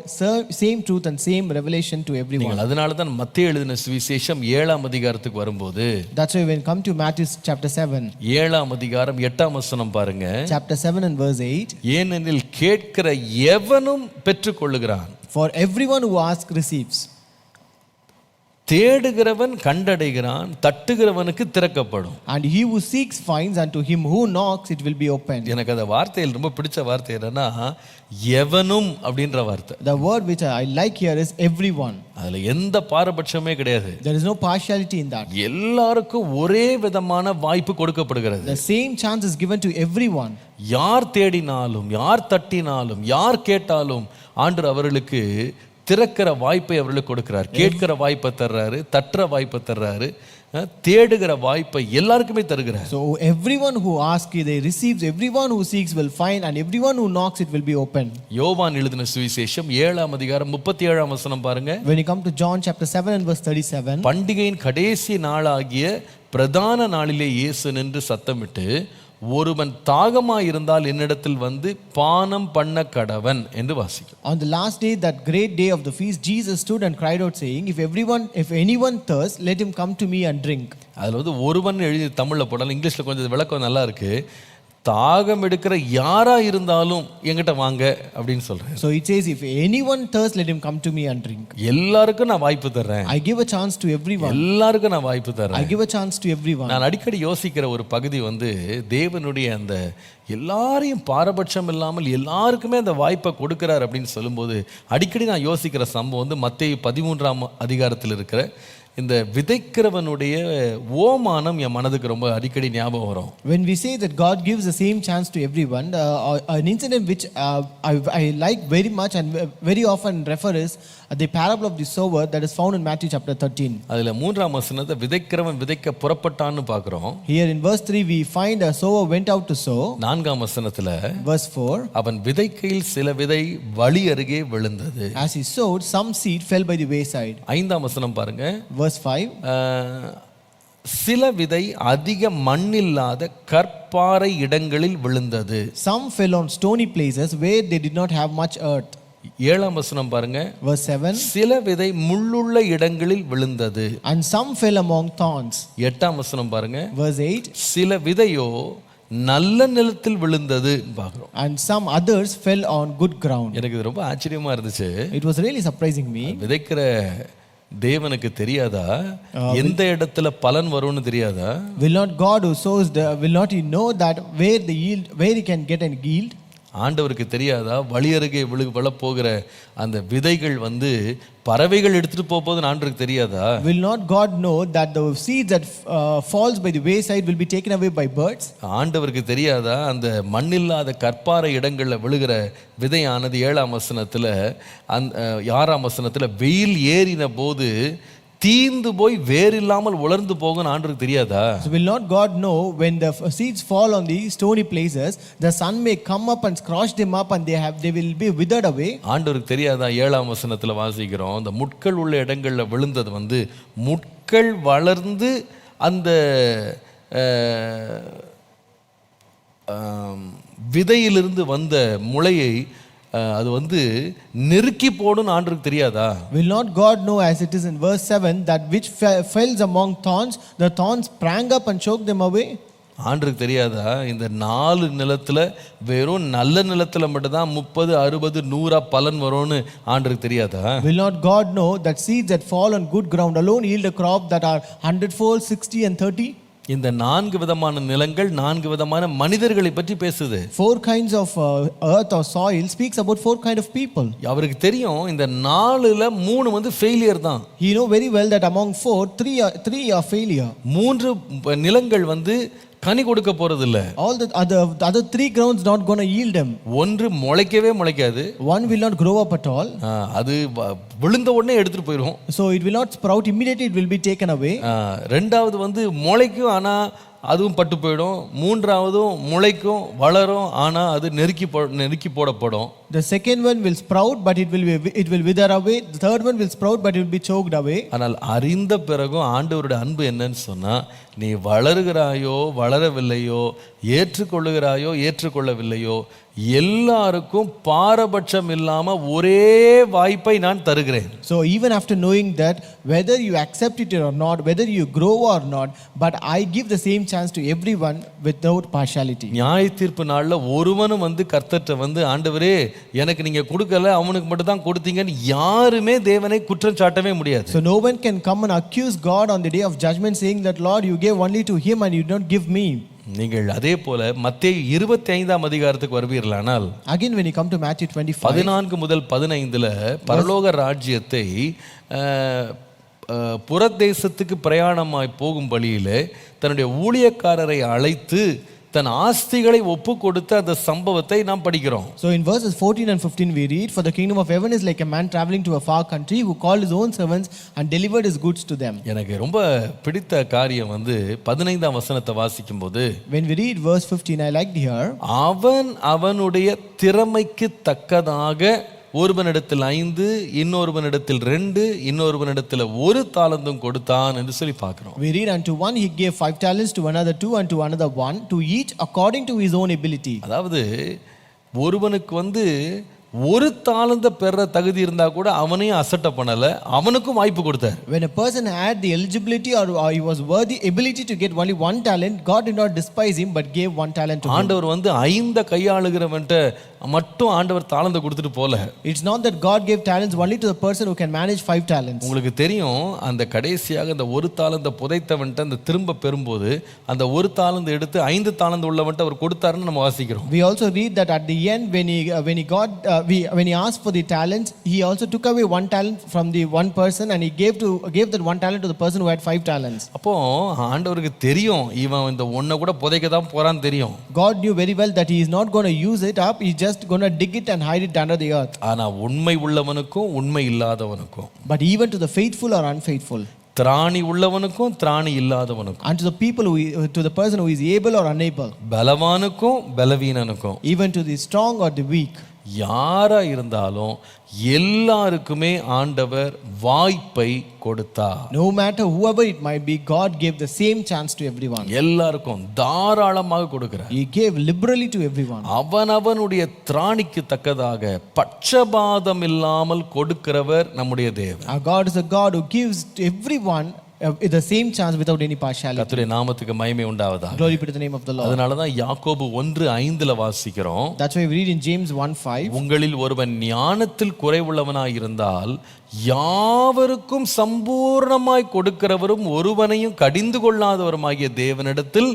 same truth and same revelation to everyone. அதனால தான் மத்தேயு எழுதின சுவிசேஷம் 7ஆம் அதிகாரத்துக்கு வரும்போது, That's why when come to Matthew chapter 7, 7ஆம் அதிகாரம் 8ஆம் வசனம் பாருங்க. chapter 7 and verse 8, ஏனெனில் கேட்கிற எவனும் பெற்றுக்கொள்ளுகிறான், for everyone who asks receives, தேடுகிறவன் கண்டடைகிறான், தட்டுகிறவனுக்கு திறக்கப்படும். and he who seeks finds, and to him who knocks it will be opened. எனக்கு அந்த வார்த்தையில் ரொம்ப பிடிச்ச வார்த்தை என்னன்னா, எவனும் அப்படின்ற வார்த்தை. The word which I like here is everyone. அதுல எந்த பாரபட்சமே கிடையாது. There is no partiality in that. எல்லாருக்கும் ஒரே விதமான வாய்ப்பு கொடுக்கப்படுகிறது. The same chance is given to everyone. யார் தேடினாலும், யார் தட்டினாலும், யார் கேட்டாலும் ஆண்டவர் அவர்களுக்கு திறக்கிற வாய்ப்பை அவர்களுக்கு கொடுக்கிறார். கேட்கிற வாய்ப்பை தர்றாரு, தட்டுற வாய்ப்பை தர்றாரு, தேடுகிற வாய்ப்பை எல்லாருக்குமே தருகிறார். So everyone who asks they receives, everyone who seeks will find, and everyone who knocks it will be open. யோவான் எழுதின சுவிசேஷம் 7ஆம் அதிகாரம் 37ஆம் வசனம் பாருங்க. When you come to John chapter 7 and verse 37, பண்டிகையின் கடைசி நாளாகிய பிரதான நாளிலே இயேசு நின்று சத்தமிட்டு, ஒருவன் தாகமாய் இருந்தால் என்னிடத்தில் வந்து பானம் பண்ண கடவன் என்று வாசிக்கும். On the last day, that great day of the feast, Jesus stood and cried out saying, if anyone thirsts, let him come to me and drink. அதுல வந்து ஒருவன் எழுதி தமிழ்ல போடலாம், இங்கிலீஷ்ல கொஞ்சம் விளக்கம் நல்லா இருக்கு. தாகம் எடுக்கிற யாரா இருந்தாலும் என்கிட்ட வாங்க அப்படின்னு சொல்றேன். So it says, if anyone thirsts, let him come to me and drink. எல்லாருக்கும் நான் வாய்ப்பு தர்றேன். I give a chance to everyone. எல்லாருக்கும் நான் வாய்ப்பு தர்றேன். I give a chance to everyone. நான் அடிக்கடி யோசிக்கிற ஒரு பகுதி வந்து, தேவனுடைய அந்த எல்லாரையும் பாரபட்சம் இல்லாமல் எல்லாருக்குமே அந்த வாய்ப்பை கொடுக்கிறார் அப்படின்னு சொல்லும்போது, அடிக்கடி நான் யோசிக்கிற சம்பவம் வந்து மத்தேயு 13ஆம் அதிகாரத்தில் இருக்கிற இந்த விதைக்கிறவனுடைய ஓமானம் என் மனதுக்கு ரொம்ப அடிக்கடி ஞாபகம் வரும். When we say that God gives the same chance to everyone, an incident which I like very much and very often refer is the parable of the sower that is found in Matthew chapter 13. அதுல 3ஆம் வசனத்தை விதைக்கிறவன் விதைக்க புறப்பட்டான்னு பார்க்கிறோம். Here in verse 3 we find a sower went out to sow. 4ஆம் வசனத்துல verse 4, அவன் விதைக்கையில் சில விதை வழி அருகே விழுந்தது. as he sowed, some seed fell by the wayside. 5ஆம் வசனம் பாருங்க. verse 5, சில விதை அதிக மண்ணில்லாத கற்பாறை இடங்களில் விழுந்தது. some fell on stony places where they did not have much earth. 7ஆம் வசனம் பாருங்க. verse 7, சில விதை முள்ளுள்ள இடங்களில் விழுந்தது. and some fell among thorns. 8ஆம் வசனம் பாருங்க. verse 8, சில விதையோ நல்ல நிலத்தில் விழுந்தது பார்க்கிறோம். and some others fell on good ground. எனக்கு இது ரொம்ப ஆச்சரியமா இருந்துச்சு. It was really surprising me. விதைக்கிற தேவனுக்கு தெரியாதா எந்த இடத்துல பலன் வரும்னு தெரியாதா? Will not God who sows will not he know that where he can get an yield? ஆண்டவருக்கு தெரியாதா வழி அருகே விழ போகிற அந்த விதைகள் வந்து பறவைகள் எடுத்துட்டு போகுதுன்னு ஆண்டவருக்கு தெரியாதா? Will not God know that the seeds that falls by the wayside will be taken away by birds? ஆண்டவருக்கு தெரியாதா அந்த மண்ணில்லாத கற்பாறை இடங்கள்ல விழுகிற விதையானது 7ஆம் வசனத்துல 6ஆம் வசனத்துல வெயில் ஏறின போது தீந்து போய் வேர் இல்லாமல் உலர்ந்து போகும் ஆண்டவருக்கு தெரியாதா? So will not God know when the seeds fall on the stony places, the sun may come up and scorch them up and they will be withered away? ஆண்டவருக்கு தெரியாதா? 7ஆம் வசனத்துல வாசிக்கிறோம், அந்த முட்கள் உள்ள இடங்கள்ல விழுந்தது வந்து முட்கள் வளர்ந்து அந்த விதையிலிருந்து வந்த முளையை அது வந்து நெருக்கி போடும் ஆண்டவருக்கு தெரியாதா? Will not God know, as it is in verse 7, that which fell among thorns, the thorns sprang up and choked them away? ஆண்டவருக்கு தெரியாதா இந்த 4 நிலத்துல வெறும் நல்ல நிலத்துல மட்டும்தான் 30, 60, 100 பலன் வரும்னு ஆண்டவருக்கு தெரியாதா? Will not God know that seeds that fall on good ground alone yield a crop that are 100-fold, 60 and 30? இந்த 4 விதமான நிலங்கள் 4 விதமான மனிதர்களை பற்றி பேசுது. 4 kinds of earth or soil speaks about 4 kind of people. அவருக்கு தெரியும் இந்த 4ல 3 வந்து ஃபெயிலியர் தான். He know very well that among 4, 3 are failure. 3 நிலங்கள் வந்து கனி கொடுக்க போறது இல்ல. All the other 3 grounds not going to yield them. ஒன்று முளைக்கவே முளைக்காது. One will not grow up at all. அது விழுந்த உடனே எடுத்துட்டு போயிடும். So it will not sprout immediately, it will be taken away. ரெண்டாவது வந்து முளைக்கும், ஆனா அதுவும் பட்டு போயிடும். மூன்றாவதும் முளைக்கும், வளரும், ஆனா அது நெருக்கி போடப்படும். The second one will sprout, but it will wither away. The third one will sprout, but it will be choked away. ஆனால் அறிந்த பிறகும் ஆண்டவருடைய அன்பு என்னன்னு சொன்னா, நீ வளருகிறாயோ வளரவில்லையோ, ஏற்றுக்கொள்ளுகிறாயோ ஏற்றுக்கொள்ளவில்லையோ, எல்லாருக்கும் பாரபட்சம் இல்லாம ஒரே வாய்ப்பை நான் தருகிறேன். So even after knowing that, whether you accept it or not, whether you grow or not, but I give the same chance to everyone without partiality. நியாய தீர்ப்பு நாள்ல ஒருவனும் வந்து கர்த்தர்ட்ட வந்து, ஆண்டவரே எனக்கு நீங்க கொடுக்கல, அவனுக்கு மட்டும் தான் கொடுத்தீங்கன்னு யாருமே தேவனை குற்றம் சாட்டவே முடியாது. So no one can come and accuse God on the day of judgment saying that, Lord, you gave only to him and you did not give me. நீங்கள் அதே போல மத்தேயு 25ஆம் அதிகாரத்துக்கு வருவீர்களானால், Again when you come to Matthew 25, 14 முதல் 15ல பரலோக ராஜ்யத்தை புறதேசத்துக்கு பிரயாணமாய் போகும் வழியிலே தன்னுடைய ஊழியக்காரரை அழைத்து தன் ஆஸ்திகளை ஒப்பு கொடுத்த அந்த சம்பவத்தை நாம் படிக்கிறோம். So in verses 14 and 15 we read, for the kingdom of heaven is like a man traveling to a far country who called his own servants and delivered his goods to them. எனக்கு ரொம்ப பிடித்த காரியம் வந்து 15ஆம் வசனத்தை வாசிக்கும்போது, When we read verse 15, I liked here, அவனுடைய திறமைக்கு தக்கதாக ஒருவனிடத்தில் 5, இன்னொருவனிடத்தில் 2, இன்னொருவனிடத்தில் 1 தாலந்தும் கொடுத்தான் என்று சொல்லி பார்க்கிறோம். we read, unto one he gave 5 talents, to another 2, and to another 1, to each according to his own ability. அதாவது ஒருவனுக்கு வந்து 1 தாலந்த பெற தகுதி இருந்தா கூட அவனையும் அசட்டை பண்ணல, அவனுக்கும் வாய்ப்பு கொடுத்தார். When a person had the eligibility or he was worthy ability to get only 1 talent, God did not despise him but gave 1 talent to him. ஆண்டவர் வந்து 5 கையாளுகிறவன்ட்ட மட்டும் ஆண்டவர் தாளந்தை கொடுத்துட்டு போல. It's not that God gave talents only to the person who can manage 5 talents. உங்களுக்கு தெரியும், அந்த கடைசியாக அந்த 1 தாலந்த புதைத்தவன்ட்ட அந்த திரும்ப பெறும்போது அந்த 1 தாலந்து எடுத்து 5 தாலந்து உள்ளவன்ட்ட அவர் கொடுத்தாருன்னு நம்ம வாசிக்கிறோம். We also read that at the end when he asked for the talents, he also took away 1 talent from the one person and he gave that 1 talent to the person who had 5 talents. அப்போ ஆண்டவருக்கு தெரியும் இவன் இந்த ஒன்றை கூட புதைக்க தான் போறான்னு தெரியும். God knew very well that he is not going to use it up, he just going to dig it and hide it under the earth. ஆனா உண்மை உள்ளவனுக்கும் உண்மை இல்லாதவனுக்கும், but even to the faithful or unfaithful, திராணி உள்ளவனுக்கும் திராணி இல்லாதவனுக்கும், and to the people to the person who is able or unable, பலவானுக்கும் பலவீனனுக்கும், even to the strong or the weak, யாரா இருந்தாலும் எல்லாருக்குமே ஆண்டவர் வாய்ப்பை கொடுத்தார். no matter whoever it might be, God gave the same chance to everyone. எல்லாருக்கும் தாராளமாக கொடுக்கிறார். He gave liberally to everyone. அவனவனுடைய திராணிக்கு தக்கதாக பட்சபாதம் இல்லாமல் கொடுக்கிறவர் நம்முடைய தேவன். Our God is a God who gives to everyone the same chance without any partiality. கர்த்தருடைய நாமத்துக்கு மகிமை உண்டாவதாக. Glory be to the name of the Lord. அதனால தான் யாக்கோபு 1:5 வாசிக்கிறோம். That's why we read in James 1:5, உங்களில் ஒருவன் ஞானத்தில் குறைவுள்ளவனாய் இருந்தால் யாவருக்கும் சம்பூர்ணமாய் கொடுக்கிறவரும் ஒருவனையும் கடிந்து கொள்ளாதவருமாகிய தேவனிடத்தில்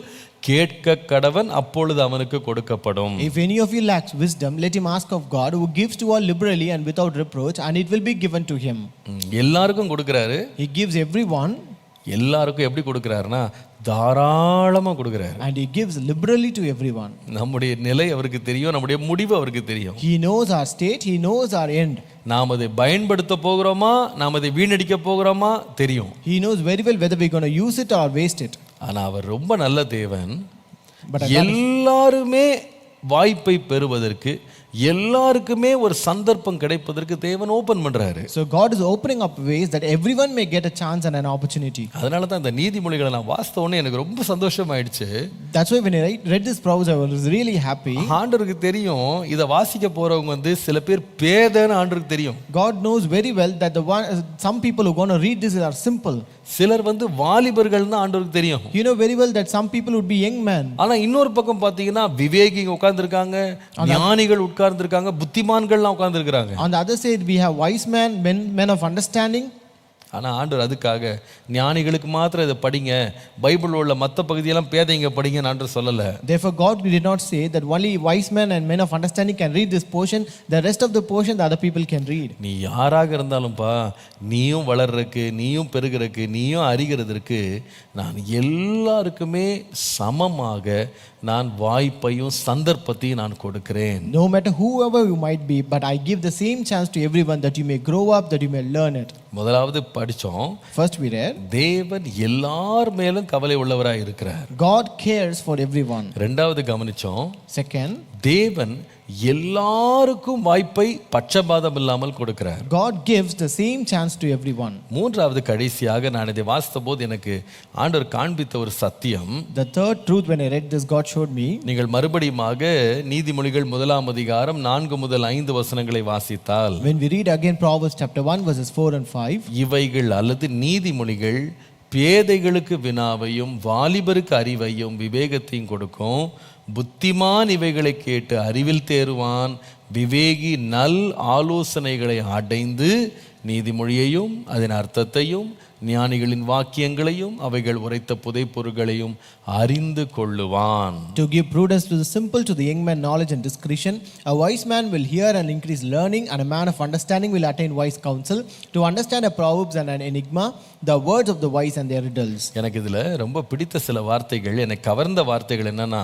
கேட்க கடவன், அப்பொழுது அவனுக்கு கொடுக்கப்படும். If any of you lacks wisdom, let him ask of God who gives to all liberally and without reproach, and it will be given to him. எல்லாருக்கும் கொடுக்கிறாரு. He gives everyone. எல்லாருக்கும் எப்படி கொடுக்கிறாருன்னா தாராளமா கொடுக்கிறாரு. And he gives liberally to everyone. நம்முடைய நிலை அவருக்கு தெரியும், நம்முடைய முடிவு அவருக்கு தெரியும். He knows our state, he knows our end. நாம் அதை பயன்படுத்த போகிறோமா, நாம் அதை வீணடிக்க போகிறோமா தெரியும். He knows very well whether we're going to use it or waste it. ஆனா அவர் ரொம்ப நல்ல தேவன். எல்லாருமே வாய்ப்பை பெறுவதற்கு, எல்லாருக்குமே ஒரு சந்தர்ப்பம் கிடைப்பதற்கு தேவன் ஓபன் பண்றாரு. So God is opening up ways that everyone may get a chance and an opportunity. அதனால தான் இந்த நீதிமொழிகளை நான் வாசித்த உடனே எனக்கு ரொம்ப சந்தோஷமாயிடுச்சு. That's why when I read this proverb I was really happy. ஆண்டவருக்கு தெரியும் இத வாசிக்க போறவங்க வந்து சில பேர் பேதன்னு ஆண்டவருக்கு தெரியும். God knows very well that some people who are going to read this are simple. சிலர் வந்து வாலிபர்கள்னு ஆண்டவருக்கு தெரியும். You know very well that some people would be young men. ஆனா இன்னொரு பக்கம் பாத்தீங்கன்னா விவேகிங்க உட்கார்ந்திருக்காங்க, ஞானிகள் உட்கார்ந்திருக்காங்க, புத்திமான்கள்லாம் உட்கார்ந்திருக்காங்க. On the other side we have wise men of understanding. ஆனா ஆண்டவர் அதுக்காக ஞானிகளுக்கு மாத்திரம் இதை படிங்க, பைபிள் உள்ள மற்ற பகுதியெல்லாம் பேதைங்க படிங்கன்னு ஆண்டவர் சொல்லல. Therefore God did not say that only wise men and men of understanding can read this portion, the rest of the portion the other people can read. நீ யாராக இருந்தாலும்பா, நீயும் வளர்றதுக்கு, நீயும் பெருகிறதுக்கு, நீயும் அறிகிறதற்கு நான் எல்லாருக்குமே சமமாக நான் வாய்ப்பையும் சந்தர்ப்பத்தையும் நான் கொடுக்கிறேன். No matter whoever you might be, but I give the same chance to everyone that you may grow up, that you may learn it. முதலாவது படிச்சோம். First we read, தேவன் எல்லார் மேலும் கவலை உள்ளவராய் இருக்கிறார். God cares for everyone. ரெண்டாவது கவனிச்சோம், Second, தேவன் எல்லாருக்கும் வாய்ப்பை பட்சபாதம் இல்லாமல் கொடுக்கிறார். God gives the same chance to everyone. மூன்றாவது கடைசியாக நான் இதை வாசித்த போது எனக்கு ஆண்டவர் காண்பித்த ஒரு சத்தியம், The third truth when I read this, God showed me. நீங்கள் மறுபடியுமாக நீதிமொழிகள் 1 அதிகாரம் 4 முதல் 5 வசனங்களை வாசித்தால், When we read again Proverbs chapter 1 verses 4 and 5, இவைகள் அல்லது நீதிமொழிகள் பேதைகளுக்கு வினாவையும் வாலிபருக்கு அறிவையும் விவேகத்தையும் கொடுக்கும். புத்திமான் இவைகளை கேட்டு அறிவில் தேறுவான். விவேகி நல் ஆலோசனைகளை அடைந்து நீதிமொழியையும் அதன் அர்த்தத்தையும் ஞானிகளின் வாக்கியங்களையும் அவைகள் உரைத்த புதைப்பொருள்களையும் அறிந்து கொள்ளுவான். To give prudence to the simple, to the young man knowledge and discretion. A wise man will hear and increase learning, and a man of understanding will attain wise counsel. To understand a proverbs and an enigma, the words of the wise and their riddles. எனக்கு இதில் ரொம்ப பிடித்த சில வார்த்தைகள், எனக்கு கவர்ந்த வார்த்தைகள் என்னன்னா,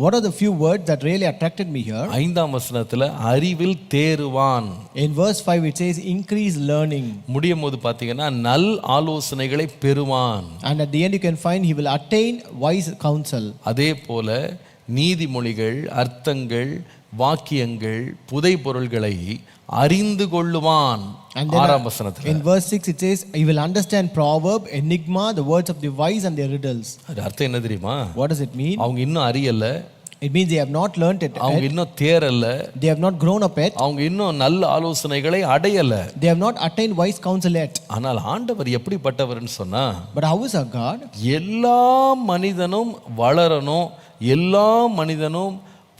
What are the few words that really attracted me here? 5ஆம் வசனத்தில் அறிவில் தேறுவான். In verse 5 it says increase learning. முடியும் போது பார்த்தீங்கன்னா நல் ஆலோசனைகளை பெறுவான். And at the end you can find he will attain wise counsel. அதே போல நீதிமொழிகள், அர்த்தங்கள், வாக்கியங்கள், புதை பொருள்களை அறிந்து கொள்ளுவான். And then 6ஆம் வசனத்தில் in verse 6 it says he will understand proverb, enigma, the words of the wise and their riddles. அது அர்த்தம் என்ன தெரியுமா? What does it mean? அவங்க இன்னும் அறியல, It means they have not learnt it அவங்க yet. இன்னும் தேறல, They have not grown up yet. அவங்க இன்னும் நல்ல ஆலோசனைகளை அடையல. They have not attained wise counsel yet. ஆனால் ஆண்டவர் எப்படிப்பட்டவர்னு சொன்னா, But how is our God? எல்லா மனிதனும் வளரணும், எல்லா மனிதனும்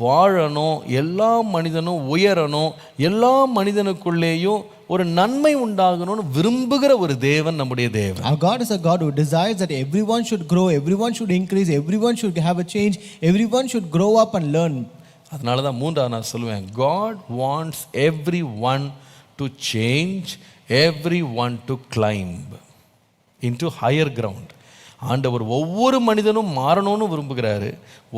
வாழணும், எல்லா மனிதனும் உயரணும், எல்லா மனிதனுக்குள்ளேயும் ஒரு நன்மை உண்டாகணும்னு விரும்புகிற ஒரு தேவன் நம்முடைய தேவன். Our God is a God who desires that everyone should grow, everyone should increase, everyone should have a change, everyone should grow up and learn. அதனால தான் மூன்றாவது நான் சொல்லுவேன், God wants everyone to change, everyone to climb into higher ground. ஆண்டவர் ஒவ்வொரு மனிதனும் மாறணும்னு விரும்புகிறாரு.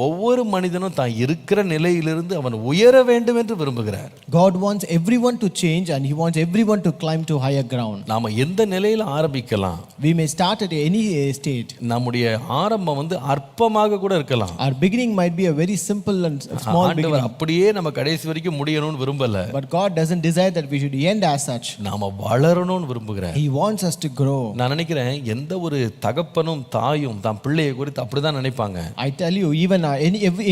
ஒவ்வொரு மனிதனும் தான் இருக்கிற நிலையிலிருந்து அவன் உயர வேண்டும் என்று விரும்புகிறார். God wants everyone to change and he wants everyone to climb to higher ground. நாம எந்த நிலையில் ஆரம்பிக்கலாம்? We may start at any state. நம்முடைய ஆரம்பம் அற்பமாக கூட இருக்கலாம். Our beginning might be a very simple and small ஆண்டவர் beginning. அப்படியே நம்ம கடைசி வரைக்கும் முடியணும்னு விரும்பல. But God doesn't desire that we should end as such. நாம வளரணும்னு விரும்புகிறார். He wants us to grow. நான் நினைக்கிறேன் எந்த ஒரு தகப்பனும் தாயும் தான் பிள்ளையை குறித்து அப்படிதான் நினைப்பாங்க. I tell you, even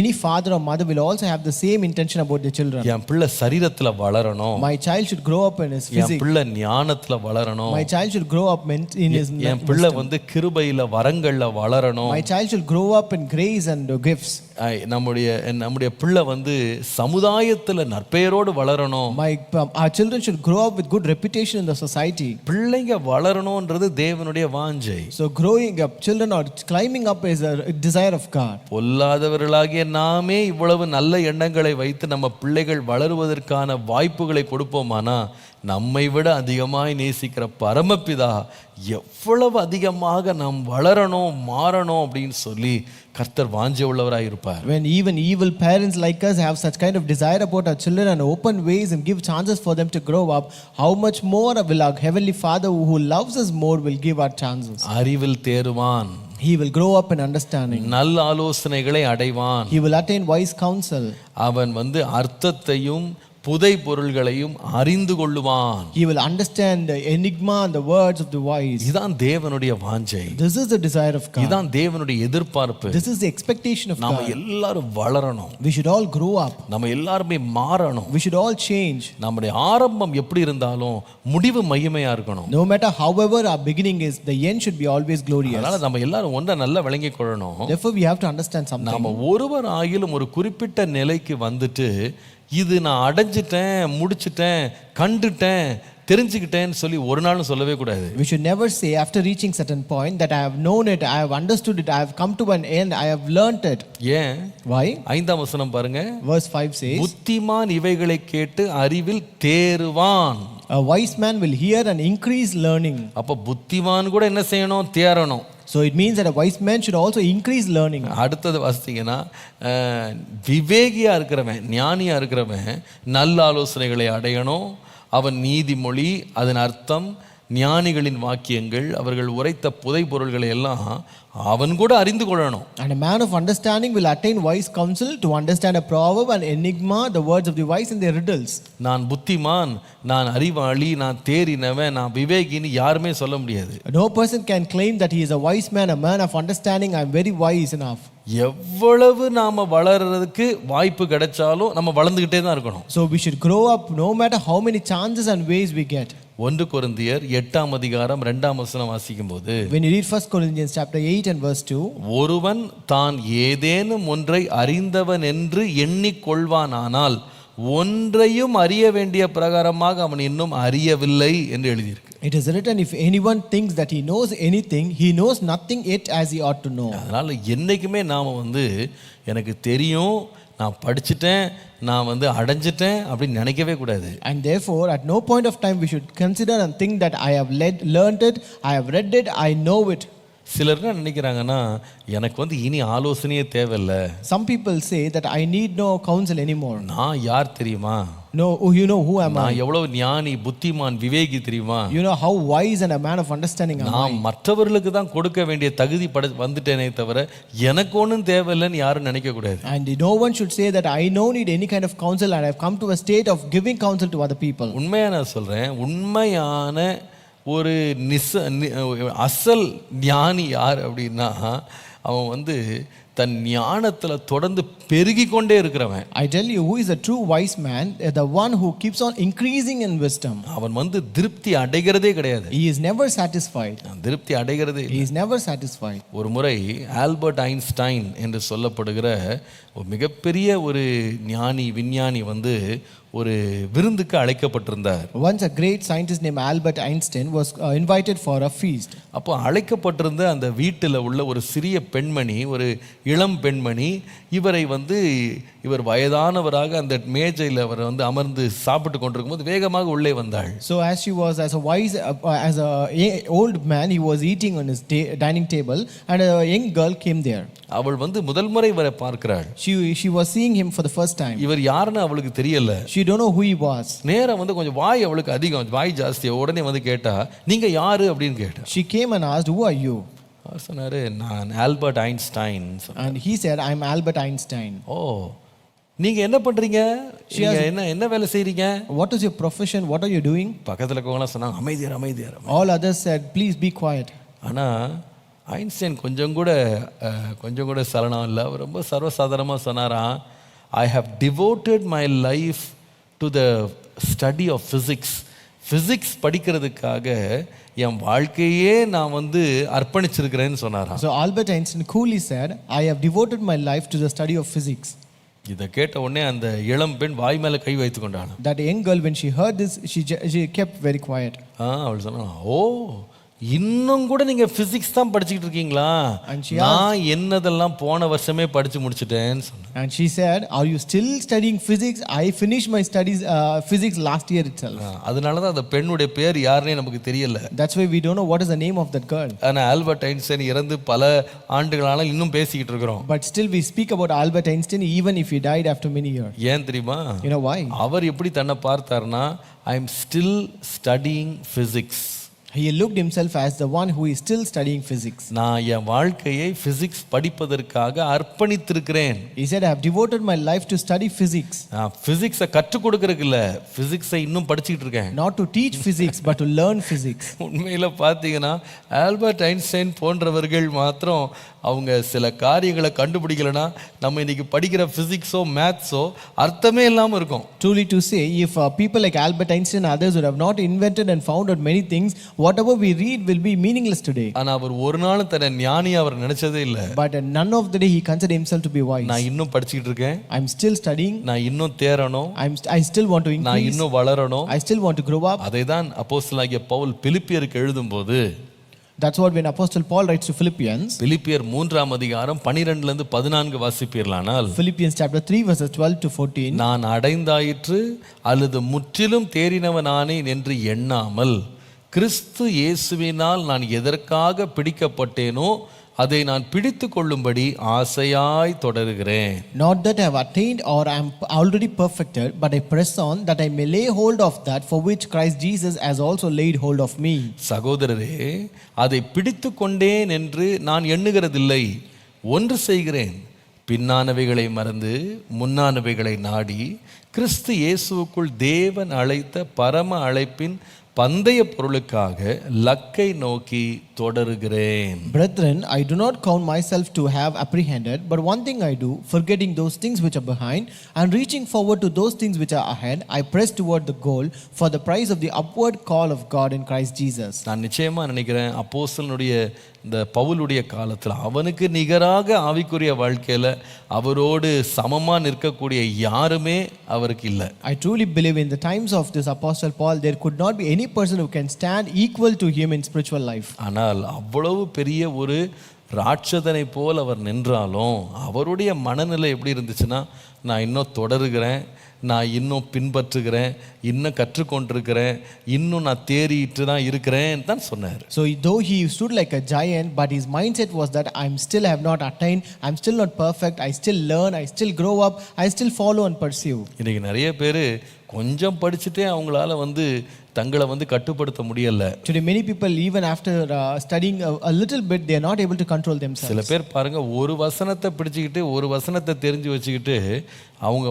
any father or mother will also have the same intention about their children. என் பிள்ளை சரீரத்துல வளரணும், My child should grow up in his N physique. பிள்ளை ஞானத்துல வளரணும், My child should grow up in his என் பிள்ளை கிருபையில வரங்கள்ல வளரணும், My child should grow up in grace and gifts. நம்முடைய பிள்ளை சமுதாயத்துல நற்பெயரோடு வளரணும். Our children should grow up with good reputation in the society. பிள்ளைங்க வளரணும்ன்றது தேவனுடைய வாஞ்சை. So growing up, children or climbing up is a desire of God. பொல்லாதவர்களாகிய நாமே இவ்வளவு நல்ல எண்ணங்களை வைத்து நம்ம பிள்ளைகள் வளருவதற்கான வாய்ப்புகளை கொடுப்போமானா, நம்மை விட அதிகமாய் நேசிக்கிற பரமபிதா எவ்வளவு அதிகமாக நாம் வளரணும் மாறணும் அப்படின்னு சொல்லி கர்த்தர் வாஞ்சை உள்ளவராய் இருப்பார். When even evil parents like us have such kind of desire about our children and open ways and give chances for them to grow up, how much more will our heavenly Father who loves us more will give our chances. அறிவில் தேறுவான், He will grow up in understanding. நல்ல ஆலோசனைகளை அடைவான், He will attain wise counsel. அவன் அர்த்தத்தையும் புதை பொருள்களையும் அறிந்து கொள்ளுவான். He will understand the enigma and the words of the wise. இதுதான் தேவனுடைய வாஞ்சை. This is the desire of God. இதுதான் தேவனுடைய எதிர்பார்ப்பு. This is the expectation of நாம God. எல்லாரும் வளரணும். We should all grow up. நம்ம எல்லாருமே மாறணும். We should all change. நம்முடைய ஆரம்பம் எப்படி இருந்தாலும் முடிவு மகிமையா இருக்கணும். No matter however our beginning is, the end should be always glorious. அதனால நம்ம எல்லாரும் ஒன்றை நல்லா விளங்கிக் கொள்ளணும். Therefore we have to understand something. நாம ஒருவர் ஆகிலும் ஒரு குறிப்பிட்ட நிலைக்கு வந்துட்டு இது நான் அடைஞ்சிட்டேன், முடிச்சிட்டேன், கண்டுட்டேன், தெரிஞ்சுக்கிட்டேன்னு சொல்லி ஒரு நாளும் சொல்லவே கூடாது. We should never say after reaching certain point that I have known it, I have understood it, I have come to an end, I have learnt it. ஏன்? Why? 5ஆம் வசனம் பாருங்க. Verse 5 says, புத்திமான் இவைகளை கேட்டு அறிவில் தேறுவான். A wise man will hear and increase learning. அப்ப புத்திமான் கூட என்ன செய்யணும்? தேறணும். So it means that a wise man should also increase learning. அடுத்தது வாசித்தீங்கன்னா, விவேகியா இருக்கிறவன், ஞானியா இருக்கிறவன் நல்ல ஆலோசனைகளை அடையணும். அவன் நீதிமொழி, அதன் அர்த்தம், ஞானிகளின் வாக்கியங்கள், அவர்கள் உரைத்த புதை பொருள்களை எல்லாம் அவன் கூட அறிந்து கொள்ளணும். And a man of understanding will attain wise counsel to understand a proverb and enigma, the words of the wise and their riddles. நான் புத்திமான், நான் அறிவாளி, நான் தேறினவன், நான் விவேகின்னு யாருமே சொல்ல முடியாது. No person can claim that he is a wise man, a man of understanding, I am very wise enough. எவ்வளவு நாம வளர்றதுக்கு வாய்ப்பு கிடைச்சாலும் நம்ம வளர்ந்துகிட்டே தான் இருக்கணும். So we should grow up no matter how many chances and ways we get. 1 கொரிந்தியர் 8ஆம் அதிகாரம் 2ஆம் வசனம் வாசிக்கும் போது, When you read 1 Corinthians chapter 8 and verse 2, ஒருவன் தான் ஏதேனும் ஒன்றை அறிந்தவன் என்று எண்ணிக்கொள்வானானால் ஒன்றையும் அறிய வேண்டிய பிரகாரமாக அவன் இன்னும் அறியவில்லை என்று எழுதியிருக்கு. it is written, if anyone thinks that he knows anything, he knows nothing yet as he ought to know. அதனால என்னைக்குமே நாம எனக்கு தெரியும், நான் படிச்சுட்டேன், நான் அடைஞ்சிட்டேன் அப்படின்னு நினைக்கவே கூடாது. And therefore at no point of time we should consider and think that I have learned it, I have read it, I know it. சிலர் என்ன நினைக்கிறாங்கன்னா, எனக்கு இனி ஆலோசனையே தேவையில்லை. Some people say that I need no counsel anymore. நான் யார் தெரியுமா? No, you know who am I? நான் எவ்வளவு ஞானி, புத்திமான், விவேகி தெரியுமா? You know how wise and a man of understanding am I? நான் மற்றவர்களுக்கு தான் கொடுக்க வேண்டிய தகுதி வந்துட்டேனே தவிர எனக்கு ஒன்றும் தேவையில்லைன்னு யாரும் நினைக்க கூடாது. And no one should say that I don't need any kind of counsel and I have come to a state of giving counsel to other people. உண்மையா நான் சொல்றேன், உண்மையான ஒரு அசல் ஞானி யார் அப்படின்னா, அவன் தன் ஞானத்தில் தொடர்ந்து பெருகி கொண்டே இருக்கிறவன். I tell you, who is a true wise man? The one who keeps on increasing in wisdom. அவன் திருப்தி அடைகிறதே கிடையாது. He is never satisfied. திருப்தி அடைகிறதே. He is never satisfied. ஒரு முறை ஆல்பர்ட் ஐன்ஸ்டைன் என்று சொல்லப்படுகிற ஒரு மிகப்பெரிய ஒரு ஞானி, விஞ்ஞானி ஒரு விருந்துக்கு அழைக்கப்பட்டிருந்தார். Once a great scientist named Albert Einstein was invited for a feast. அப்போ அழைக்கப்பட்டிருந்த அந்த வீட்டில் உள்ள ஒரு சிறிய பெண்மணி, ஒரு இளம் பெண்மணி, இவரை இவர் வயதானவராக அந்த மேஜையில் அவர் அமர்ந்து சாப்பிட்டு கொண்டிருக்கும் போது வேகமாக உள்ளே வந்தாள். So as she was as a old man, he was eating on his dining table and a young girl came there. அவள் முதல் முறை இவரை பார்க்கிறாள். She was seeing him for the first time. இவர் யாருன்னு அவளுக்கு தெரியல. She don't know who he was. நேரா கொஞ்சம் வாய் அவளுக்கு அதிகம், வாய் ஜாஸ்தி. உடனே கேட்டா, நீங்க யாரு அப்படின்னு கேட்டா. She came and asked, who are you? அவர் சொன்னாரு, நான் Albert Einstein. And he said, I am Albert Einstein. ஓ, நீங்க என்ன பண்றீங்க? என்ன வேலை செய்றீங்க? What is your profession? What are you doing? பக்கத்துல இருக்கவங்க சொன்னாங்க, அமைதியார் அமைதியார். All others said, please be quiet. ஆனா ஐன்ஸ்டைன் கொஞ்சம் கூட சலனம் இல்லை. அவர் ரொம்ப சர்வசாதாரணமாக சொன்னாராம், I have devoted my life to the study of physics. Physics படிக்கிறதுக்காக என் வாழ்க்கையே நான் அர்ப்பணிச்சிருக்கிறேன்னு சொன்னாராம். So Albert Einstein coolly said, I have devoted my life to the study of physics. இதை கேட்ட உடனே அந்த இளம் பெண் வாய் மேலே கை வைத்து கொண்டாள். That young girl, when she heard this, she kept very quiet. அவள் சொன்னா, ஓ, இன்னும் கூட நீங்க பிசிக்ஸ் தான் படிச்சிட்டு இருக்கீங்களா? நான் என்னதெல்லாம் போன வருஷமே படிச்சு முடிச்சிட்டேன்னு சொன்னேன். And she said, are you still studying physics? I finished my studies physics last year itself. அதனால தான் அந்த பெண்ணுடைய பேர் யாருன்னே நமக்கு தெரியல. That's why we don't know what is the name of that girl. ஆனா ஆல்பர்ட் ஐன்ஸ்டைன் இறந்து பல ஆண்டுகளான இன்னும் பேசிக்கிட்டு இருக்கிறோம். But still we speak about Albert Einstein even if he died after many years. ஏன் தெரியுமா? You know why? அவர் எப்படி தன்னை பார்த்தார்னா, I am still studying physics. He looked himself as the one who is still studying physics. நான் என் வாழ்க்கையை பிசிக்ஸ் படிப்பதற்காக அர்ப்பணித்திருக்கிறேன். He said, I have devoted my life to study physics. நான் பிசிக்ஸை கற்றுக் கொடுக்கறதுக்கு இல்ல, பிசிக்ஸை இன்னும் படிச்சிட்டு இருக்கேன். Not to teach physics but to learn physics. உண்மையில பாத்தீங்கன்னா ஆல்பர்ட் ஐன்ஸ்டைன் போன்றவர்கள் மாத்திரம் அவங்க சில காரியங்களை கண்டுபிடிக்கலனா நம்ம இன்னைக்கு படிக்கிற பிசிக்ஸோ மேத்ஸோ அர்த்தமே இல்லாம இருக்கும். Truly to say, if people like Albert Einstein and others would have not invented and found out many things, whatever we read will be meaningless today. ஆனா அவர் ஒரு நாள் தன்னை ஞானியா அவர் நினைச்சதே இல்ல. But none of the day he considered himself to be wise. நான் இன்னும் படிச்சிட்டு இருக்கேன். I'm still studying. நான் இன்னும் தேறணும். I still want to increase. நான் இன்னும் வளரணும். I still want to grow up. அதைதான் அப்போஸ்தலனாகிய பவுல் பிலிப்பியருக்கு எழுதும்போது, that's what when Apostle Paul writes to Philippians, பிலிப்பியர் 3ஆம் அதிகாரம் 12 ல இருந்து 14 வாசிப்பீர்களானால், Philippians chapter 3 verses 12 to 14, நான் அடைந்தாயிற்று அல்லது முற்றிலும் தேறினவனானேன் என்று எண்ணாமல் கிறிஸ்து இயேசுவினால் நான் எதற்காக பிடிக்கப்பட்டேனோ அதை நான் பிடித்து கொள்ளும்படி ஆசையாய் தொடருகிறேன். Not that I have attained or am already perfected, but I press on that I may lay hold of that for which Christ Jesus has also laid hold of me. சகோதரரே, அதை பிடித்து கொண்டேன் என்று நான் எண்ணுகிறதில்லை. ஒன்று செய்கிறேன், பின்னானவைகளை மறந்து முன்னானவைகளை நாடி கிறிஸ்து இயேசுவுக்குள் தேவன் அழைத்த பரம அழைப்பின் பந்தய பொருளுக்காக லக்கை நோக்கி தொடருகிறேன். Brethren, I do not count myself to have apprehended, but one thing I do, forgetting those things which are behind and reaching forward to those things which are ahead, I press toward the goal for the prize of the upward call of God in Christ Jesus. நான் நிச்சயமா நினைக்கிறேன், அப்போஸ்தலனுடைய இந்த பவுலுடைய காலத்தில் அவனுக்கு நிகராக ஆவிக்குரிய வாழ்க்கையில் அவரோடு சமமாக நிற்கக்கூடிய யாருமே அவருக்கு இல்லை. I truly believe in the times of this Apostle Paul, there could not be any person who can stand equal to him in spiritual life. ஆனால் அவ்வளவு பெரிய ஒரு ராட்சதனை போல் அவர் நின்றாலும் அவருடைய மனநிலை எப்படி இருந்துச்சுன்னா, நான் இன்னும் தொடருகிறேன், நான் இன்னும் பின்பற்றுகிறேன், இன்னும் கற்றுக்கொண்டிருக்கிறேன், இன்னும் நான் தேறிட்டு தான் இருக்கிறேன் தான் சொன்னார். So though he stood like a giant, but his mindset was that I'm still have not attained, I'm still not perfect, I still learn, I still grow up, I still follow and pursue. இன்றைக்கி நிறைய பேர் கொஞ்சம் படிச்சுட்டே அவங்களால தங்களை கட்டுப்படுத்த முடியல. Today many people even after studying a little bit, they are not able to control themselves. சில பேர் பாருங்க, ஒரு வசனத்தை பிடிச்சிக்கிட்டு ஒரு வசனத்தை தெரிஞ்சு வச்சுக்கிட்டு அவங்க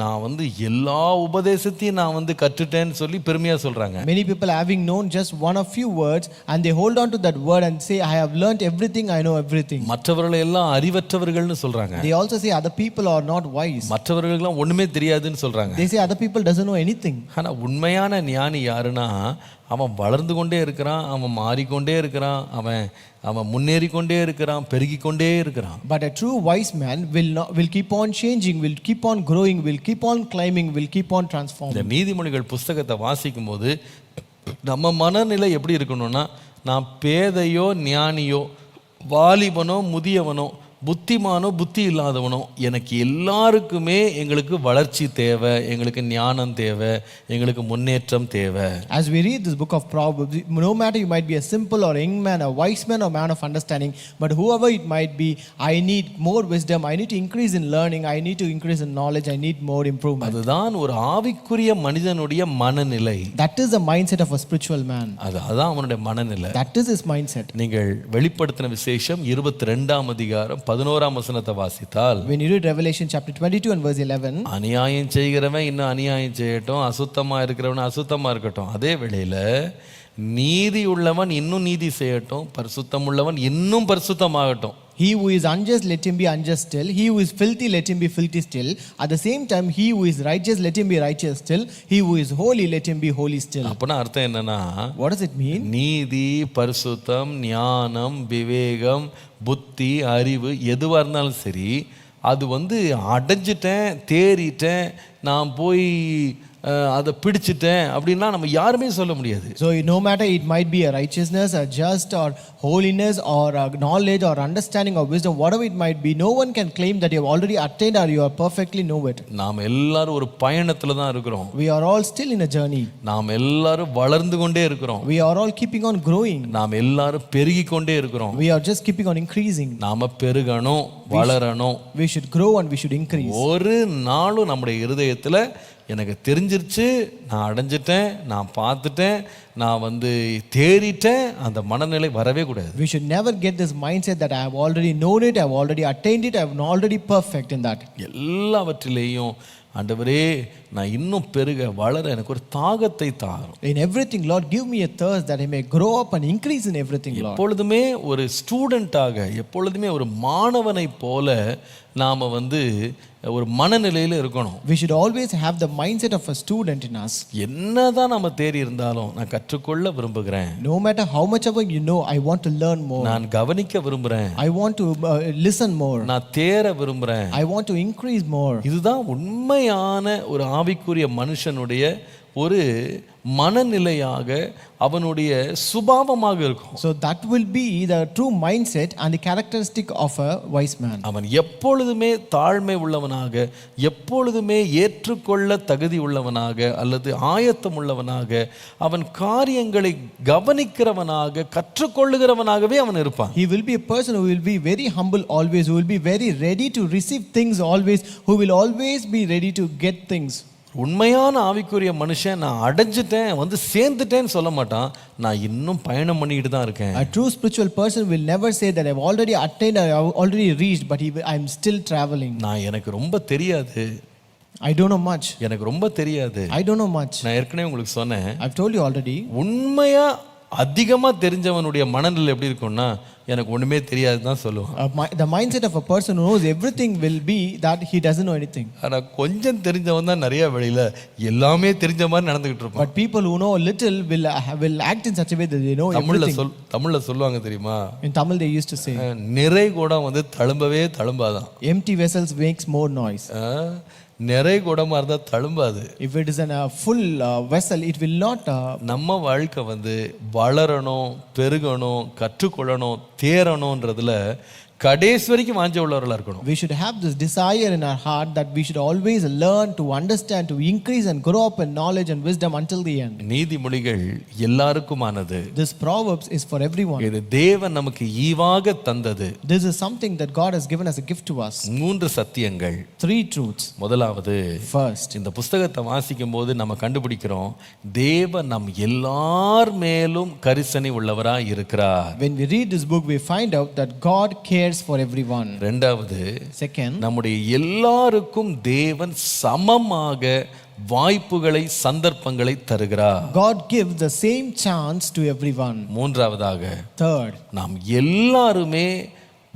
நான் எல்லா உபதேசத்தையும் நான் கற்றுட்டேன்னு சொல்லி பெருமையா சொல்றாங்க. Many people having known just one or few words and they hold on to that word and say, I have learnt everything, I know everything. மற்றவர்களை எல்லாம் அறிவற்றவர்கள்னு சொல்றாங்க. They also say other people are not wise. மற்றவர்களுக்கு ஒண்ணுமே தெரியாதுன்னு சொல்றாங்க. They say other people doesn't know anything. ஆனா உண்மையான ஞானி யாருன்னா, அவன் வளர்ந்து கொண்டே இருக்கிறான், அவன் மாறிக்கொண்டே இருக்கிறான், அவன் முன்னேறி கொண்டே இருக்கிறான், பெருகி கொண்டே இருக்கிறான். But a true wise man will keep on changing, will keep on growing, will keep on climbing, will keep on transforming. இந்த நீதிமொழிகள் புஸ்தகத்தை வாசிக்கும் போது நம்ம மனநிலை எப்படி இருக்கணும்னா, நான் பேதையோ ஞானியோ வாலிபனோ முதியவனோ புத்திமானோ புத்தி இல்லாதவனோ, எனக்கு எல்லாருக்குமே எங்களுக்கு வளர்ச்சி தேவை, எங்களுக்கு ஞானம் தேவை, எங்களுக்கு முன்னேற்றம் தேவை. As we read this book of Proverbs, no matter you might be a simple or young man, a wise man or man of understanding, but whoever it might be, I need more wisdom, I need to increase in learning, I need to increase in knowledge, I need more improvement. அதுதான் ஒரு ஆவிக்குரிய மனிதனுடைய மனநிலை. That is the mindset of a spiritual man. அதான் அவனுடைய மனநிலை. That is his mindset. நீங்கள் வெளிப்படுத்தின விசேஷம் 22ஆம் அதிகாரம் 11ஆம் வசனத்தை வாசித்தால், when you read Revelation chapter 22 and verse 11, அநியாயம் செய்கிறவன் இன்னும் அநியாயம் செய்யட்டும், அசுத்தமா இருக்கிறவன் அசுத்தமா இருக்கட்டும், அதே வேளையில நீதி உள்ளவன் இன்னும் நீதி செய்யட்டும், பரிசுத்தம் உள்ளவன் இன்னும் பரிசுத்தமாகட்டும். He who is unjust, let him be unjust still. He who is filthy, let him be filthy still. At the same time, he who is righteous, let him be righteous still. He who is holy, let him be holy still. அப்பனா அர்த்தம் என்னன்னா, what does it mean? நீதி, பரிசுத்தம், ஞானம், விவேகம், புத்தி, அறிவு எதுவா இருந்தாலும் சரி, அது அடைஞ்சிட்டேன், தேறிட்டேன், நான் போய் அதை பிடிச்சிட்டேன் அப்படின்னா நம்ம யாருமே சொல்ல முடியாது. So no matter it might be a righteousness, a just or holiness or a knowledge or understanding or wisdom, whatever it might be, no one can claim that you have already attained or you are perfectly know it. நாம் எல்லாரும் ஒரு பயணத்துல தான் இருக்கிறோம். We are all still in a journey. நாம் எல்லாரும் வளர்ந்து கொண்டே இருக்கிறோம். We are all keeping on growing. நாம் எல்லாரும் பெருகி கொண்டே இருக்கிறோம். We are just keeping on increasing. நாம பெருகணும், வளரணும். We should grow and we should increase. ஒரு நாளும் நம்முடைய இருதயத்துல எனக்கு தெரிஞ்சிருச்சு, நான் அடைஞ்சிட்டேன், நான் பார்த்துட்டேன், நான் தேறிட்டேன், அந்த மனநிலை வரவே கூடாது. We should never get this mindset that I have already known it, I have already attained it, I am already perfect in that. எல்லாவற்றிலேயும் ஆண்டவரே, நான் இன்னும் பெருக வளர எனக்கு ஒரு தாகத்தை தாரும். In everything, Lord, give me a thirst that I may grow up and increase in everything, Lord. எப்பொழுதுமே ஒரு ஸ்டூடெண்டாக, எப்பொழுதுமே ஒரு மாணவனை போல நாம ஒரு மனநிலையில் இருக்கணும். We should always have the mindset of a student in us. என்னதான் நம்ம தேறி இருந்தாலும் நான் கற்றுக்கொள்ள விரும்புகிறேன். No matter how much ever you know, I want to learn more. நான் கவனிக்க விரும்புகிறேன். I want to listen more. நான் தேற விரும்புகிறேன். I want to increase more. இதுதான் உண்மையான ஒரு ஆவிக்குரிய மனுஷனுடைய ஒரு மனநிலையாக அவனுடைய சுபாவமாக இருக்கும். So that will be the true mindset and the characteristic of a wise man. அவன் எப்பொழுதுமே தாழ்மை உள்ளவனாக, எப்பொழுதுமே ஏற்றுக்கொள்ள தகுதி உள்ளவனாக அல்லது ஆயத்தம் உள்ளவனாக, அவன் காரியங்களை கவனிக்கிறவனாக, கற்றுக்கொள்ளுகிறவனாகவே அவன் இருப்பான். He will be a person who will be very humble always, who will be very ready to receive things always, who will always be ready to get things. உண்மையான ஆவிக்குரிய மனுஷன் நான் அடைஞ்சிட்டேன் வந்து சேர்ந்துட்டேன்னு சொல்ல மாட்டான், நான் இன்னும் பயணம் பண்ணிட்டு தான் இருக்கேன். A true spiritual person will never say that I've already attained or I've already reached, but I'm still traveling. நான் எனக்கு ரொம்ப தெரியாது, I don't know much. எனக்கு ரொம்ப தெரியாது. I don't know much. நான் ஏற்கனவே உங்களுக்கு சொன்னேன், I've told you already. உண்மையா அதிகமா தெரிஞ்சவனுடைய மனநிலை எப்படி இருக்கும்னா, எனக்கு ஒண்ணுமே தெரியாது தான் சொல்லுவான். The mindset of a person who knows everything will be that he doesn't know anything. ஆனா கொஞ்சம் தெரிஞ்சவன் தான் நிறைய வழியில எல்லாமே தெரிஞ்ச மாதிரி நடந்துகிட்டு இருப்பான். But people who know little will act in such a way that they know everything. தமிழ்ல சொல்லுவாங்க தெரியுமா? In Tamil they used to say, நிறை குடம் வந்து தழும்பவே தழும்பாதான். empty vessels makes more noise. நிறை குடமா இருந்தா தழும்பாது. If it is a full vessel, it will not. நம்ம வாழ்க்கை வந்து வளரணும், பெருகணும், கற்றுக்கொள்ளணும், தேரணும்ன்றதுல கடைசி வரைக்கும் வாஞ்ச உள்ளவர்களா இருக்கணும். We should have this desire in our heart that we should always learn to understand, to increase and grow up in knowledge and wisdom until the end. நீதிமொழிகள் எல்லாருக்குமானது. This Proverbs is for everyone. இது தேவன் நமக்கு ஈவாக தந்தது. This is something that God has given as a gift to us. 3 சத்தியங்கள். 3 truths. முதலாவது, First, இந்த புத்தகத்தை வாசிக்கும் போது நம்ம கண்டுபிடிக்கிறோம், தேவன் நம் எல்லார் மேலும் கரிசனை உள்ளவராய் இருக்கிறார். when we read this book, we find out that God cares for everyone. இரண்டாவது, Second, நம்முடைய எல்லாருக்கும் தேவன் சமமாக வாய்ப்புகளை, சந்தர்ப்பங்களை தருகிறார். God gives the same chance to everyone. மூன்றாவதாக, Third, நாம் எல்லாருமே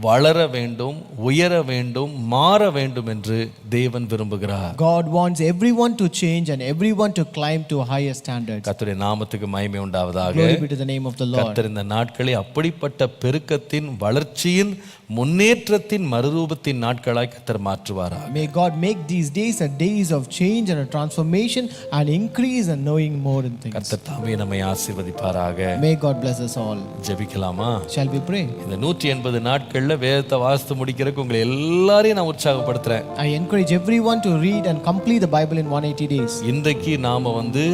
வளர வேண்டும், உயர வேண்டும், மாற வேண்டும் என்று தேவன் விரும்புகிறார். God wants everyone to change and everyone to climb to higher standards. கர்த்தருடைய நாமத்துக்கு மகிமை உண்டாவதாக. Glory be to the name of the Lord. கர்த்தர் இந்த நாட்களை அப்படிப்பட்ட பெருக்கத்தின், வளர்ச்சியின், முன்னேற்றத்தின், மறுரூபத்தின் நாட்களாய் கர்த்தர் மாற்றுவாராக. May God make these days a days of change and a transformation and increase and knowing more in things. கர்த்தர் தாமே நம்மை ஆசீர்வதிப்பாராக. May God bless us all. ஜெபிக்கலாமா? Shall we pray? இந்த 180 நாட்கள்ல வேதத்தை வாசித்து முடிக்கிறதுக்கு உங்களை எல்லாரையும் நான் உற்சாகப்படுத்துறேன். I encourage everyone to read and complete the Bible in 180 days. இன்றைக்கு நாம வந்து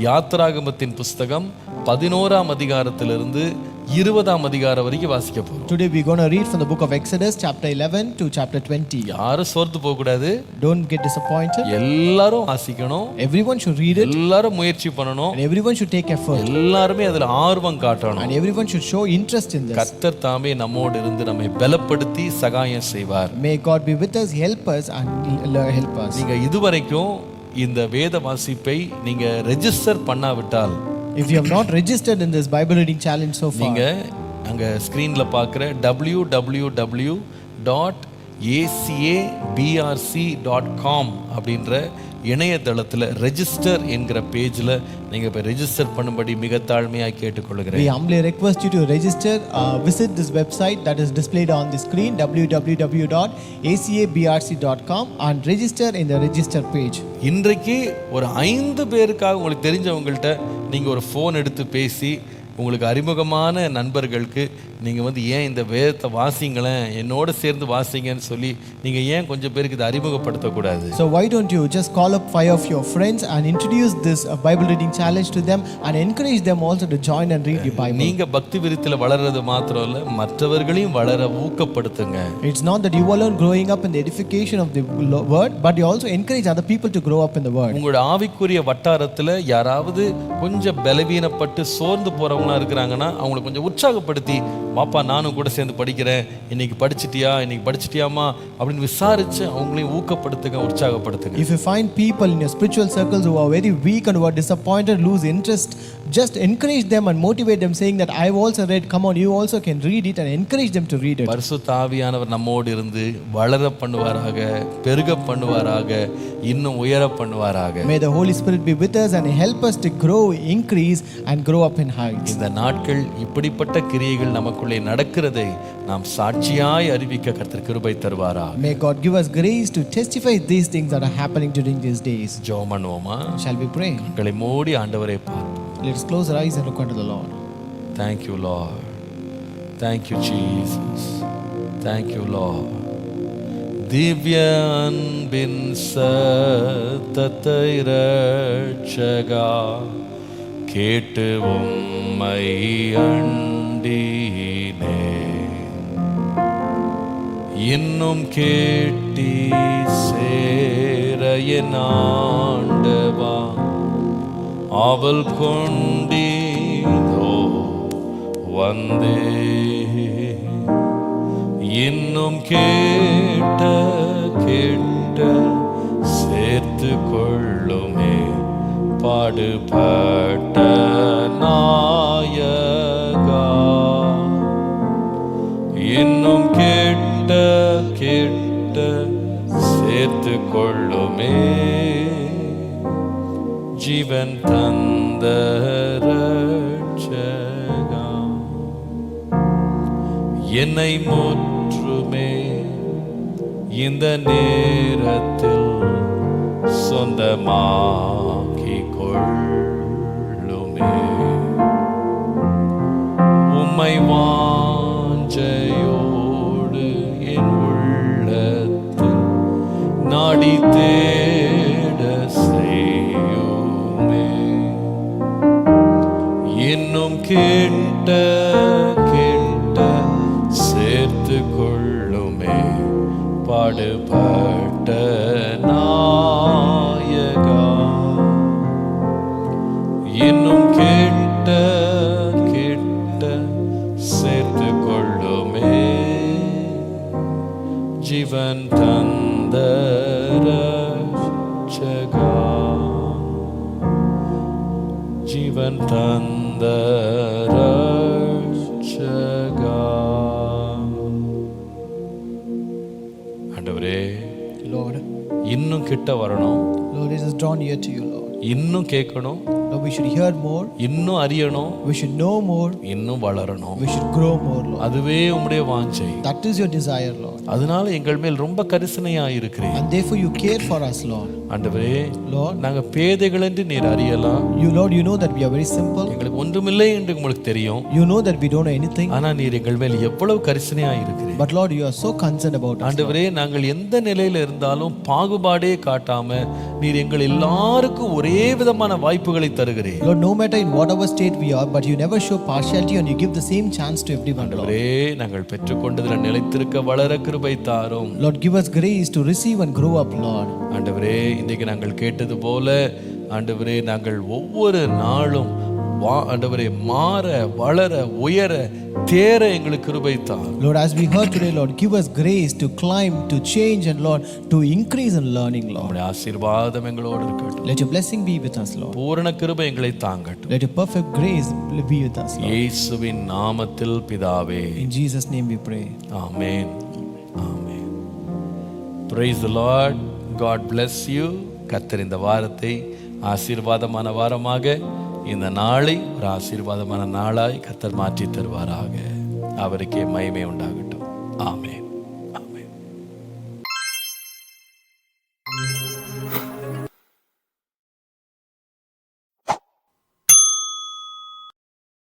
யாத்திராகமத்தின் புஸ்தகம் 11ஆம் அதிகாரத்திலிருந்து 20ஆம் அதிகாரம் வரைக்கும் வாசிக்க போறோம். Today we're going to read from the book of Exodus chapter 11 to chapter 20. யாரும் சோர்ந்து போக கூடாது. Don't get disappointed. எல்லாரும் வாசிக்கணும். Everyone should read it. எல்லாரும் முயற்சி பண்ணணும். And everyone should take effort. எல்லாருமே அதுல ஆர்வம் காட்டணும். And everyone should show interest in this. கர்த்தர் தாமே நம்மோடு இருந்து நம்மை பலப்படுத்தி சகாயம் செய்வார். May God be with us, help us and help us. நீங்க இதுவரைக்கும் இந்த வேத வாசிப்பை நீங்க register பண்ணாவிட்டால், if you have not registered in this Bible reading challenge so far, நீங்க அங்க ஸ்கிரீன்ல பார்க்குற www.acabrc.com அப்படின்ற இணையதளத்தில் ரெஜிஸ்டர் என்கிற பேஜில் நீங்கள் இப்போ ரெஜிஸ்டர் பண்ணும்படி மிக தாழ்மையாக கேட்டுக்கொள்கிறேன். we humbly request you to register. Visit this website that is displayed on the screen, www.acabrc.com, and register in the register page. இன்றைக்கு ஒரு 5 பேருக்காக உங்களுக்கு தெரிஞ்சவங்கள்ட்ட நீங்கள் ஒரு ஃபோன் எடுத்து பேசி, உங்களுக்கு அறிமுகமான நண்பர்களுக்கு நீங்கள் வந்து ஏன் இந்த வேதத்தை வாசிங்களேன், என்னோட சேர்ந்து வாசிங்கன்னு சொல்லி நீங்கள் ஏன் கொஞ்சம் பேருக்கு இதை அறிமுகப்படுத்தக்கூடாது? So why don't you just call up 5 of your friends and introduce this Bible reading challenge to them and encourage them also to join and read the Bible. நீங்க பக்தி விருத்தில வளர்றது மாத்திரம் இல்ல, மற்றவர்களையும் வளர ஊக்கப்படுத்துங்க. It's not that you alone growing up in the edification of the word, but you also encourage other people to grow up in the word. உங்களோட ஆவிக்குரிய வட்டாரத்துல யாராவது கொஞ்சம் பலவீனப்பட்டு சோர்ந்து போறவங்களா இருக்கிறாங்கன்னா அவங்களை கொஞ்சம் உற்சாகப்படுத்தி, வாப்பா நானும் கூட சேர்ந்து படிக்கிறேன், இன்னைக்கு படிச்சிட்டியாமா அப்படின்னு விசாரிச்சு அவங்களையும் ஊக்கப்படுத்துங்க, உற்சாகப்படுத்துங்க. If you find people in your spiritual circles who are very weak and who are disappointed, lose interest, just encourage them and motivate them, saying that I've also read, come on, you also can read it, and encourage them to read it. பரிசுத்த ஆவியானவர் நம்மோடு இருந்து வளர பண்ணுவாராக, பெருக பண்ணுவாராக, இன்னும் உயர பண்ணுவாராக. May the Holy Spirit be with us and help us to grow, increase and grow up in heights. இந்த நாட்கள் இப்படிப்பட்ட கிரியைகள் நமக்கு நமக்குள்ளே நடக்கிறதை நாம் சாட்சியாய் அறிவிக்க கர்த்தர் கிருபை தருவாராக. May God give us grace to testify these things that are happening during these days. ஜெபம் பண்ணுவோமா? Shall we pray? கண்களை மூடி ஆண்டவரை பார்ப்போம். Let us close our eyes and look unto the Lord. Thank you, Lord. Thank you, Jesus. Thank you, Lord. திவ்ய அன்பின் சத்தத்தை ரட்சகா கேட்டு உம்மை அண்டினே, இன்னும் கேட்டி சேர என் ஆண்டவா ஆவல் கொண்டீதோ வந்தே, இன்னும் கேட்ட சேர்த்து கொள்ளுமே பாடுபட்ட நாயகா, இன்னும் கேட்ட சேர்த்து கொள்ளுமே ஜீவன் தந்த ரட்சகா, என்னை முற்றுமே இந்த நேரத்தில் சொந்தமாக்கிக் கொள்ளுமே, உம்மை வாஞ்சையோடு என் உள்ளத்தில் நாடி தேட செய்யுமே, இன்னும் கேட்ட சேர்த்து கொள்ளுமே பாடுபட்ட நாயகா, இன்னும் கேட்ட சேர்த்து கொள்ளுமே ஜீவன் தந்த ரட்சகா, ஜீவன் தந்த ரட்சகா. ஆண்டவரே, Lord, இன்னும் கிட்ட வரணும். Lord, it is drawn near to you, Lord. இன்னும் கேட்கணும். Lord, we should hear more. இன்னும் அறியணும். We should know more. இன்னும் வளரணும். We should grow more, Lord. அதுவே உம்முடைய வாஞ்சை. That is your desire, Lord. அதனால எங்கள் மேல் ரொம்ப கரிசனையாய் இருக்கிறீர். And therefore you care for us, Lord. ஆண்டவரே, Lord, நாங்க பேதைகள் என்று நீர் அறியலாம். Lord, you know that we are very simple. எங்களுக்கு ஒன்றுமில்லை என்று உங்களுக்கு தெரியும். You know that we don't know anything. ஆனா நீர் எங்கள் மேல் எவ்வளவு கரிசனையாய் இருக்கிறீர். But Lord, you are so concerned about us. ஆண்டவரே, நாங்கள் எந்த நிலையில இருந்தாலும் பாகுபாடே காட்டாம நீர் எங்கள் எல்லாருக்கும் ஒரே விதமான வாய்ப்புகளை தருகிறீர். Lord, no matter in whatever state we are, but you never show partiality and you give the same chance to everyone, Lord. ஆண்டவரே, நாங்கள் பெற்றுக்கொண்டதில் நிலைத்திருக்க வளர கிருபை தாரும். Lord, give us grace to receive and grow up, Lord. ஆண்டவரே, இன்றைக்கு நாங்கள் கேட்டது போல ஆண்டவரே, நாங்கள் ஒவ்வொரு நாளும் ஆண்டவரே மாற வளர உயர தேர எங்களுக்கு கிருபை தாரும். Lord, as we heard today, Lord, give us grace to climb, to change, and Lord, to increase in learning, Lord. உம்முடைய ஆசீர்வாதம் எங்களோடு இருக்கட்டும். Let your blessing be with us, Lord. பூரண கிருபை எங்களை தாங்கட்டும். Let your perfect grace be with us, Lord. இயேசுவின் நாமத்தில் பிதாவே. In Jesus' name we pray. Amen. Amen. Praise the Lord. God bless you. கர்த்தர் இந்த வாரத்தை ஆசீர்வாதமான வாரமாக, இந்த நாளை ஒரு ஆசீர்வாதமான நாளாய் கர்த்தர் மாற்றி தருவாராக. அவருக்கே மகிமை உண்டாகட்டும். ஆமென்.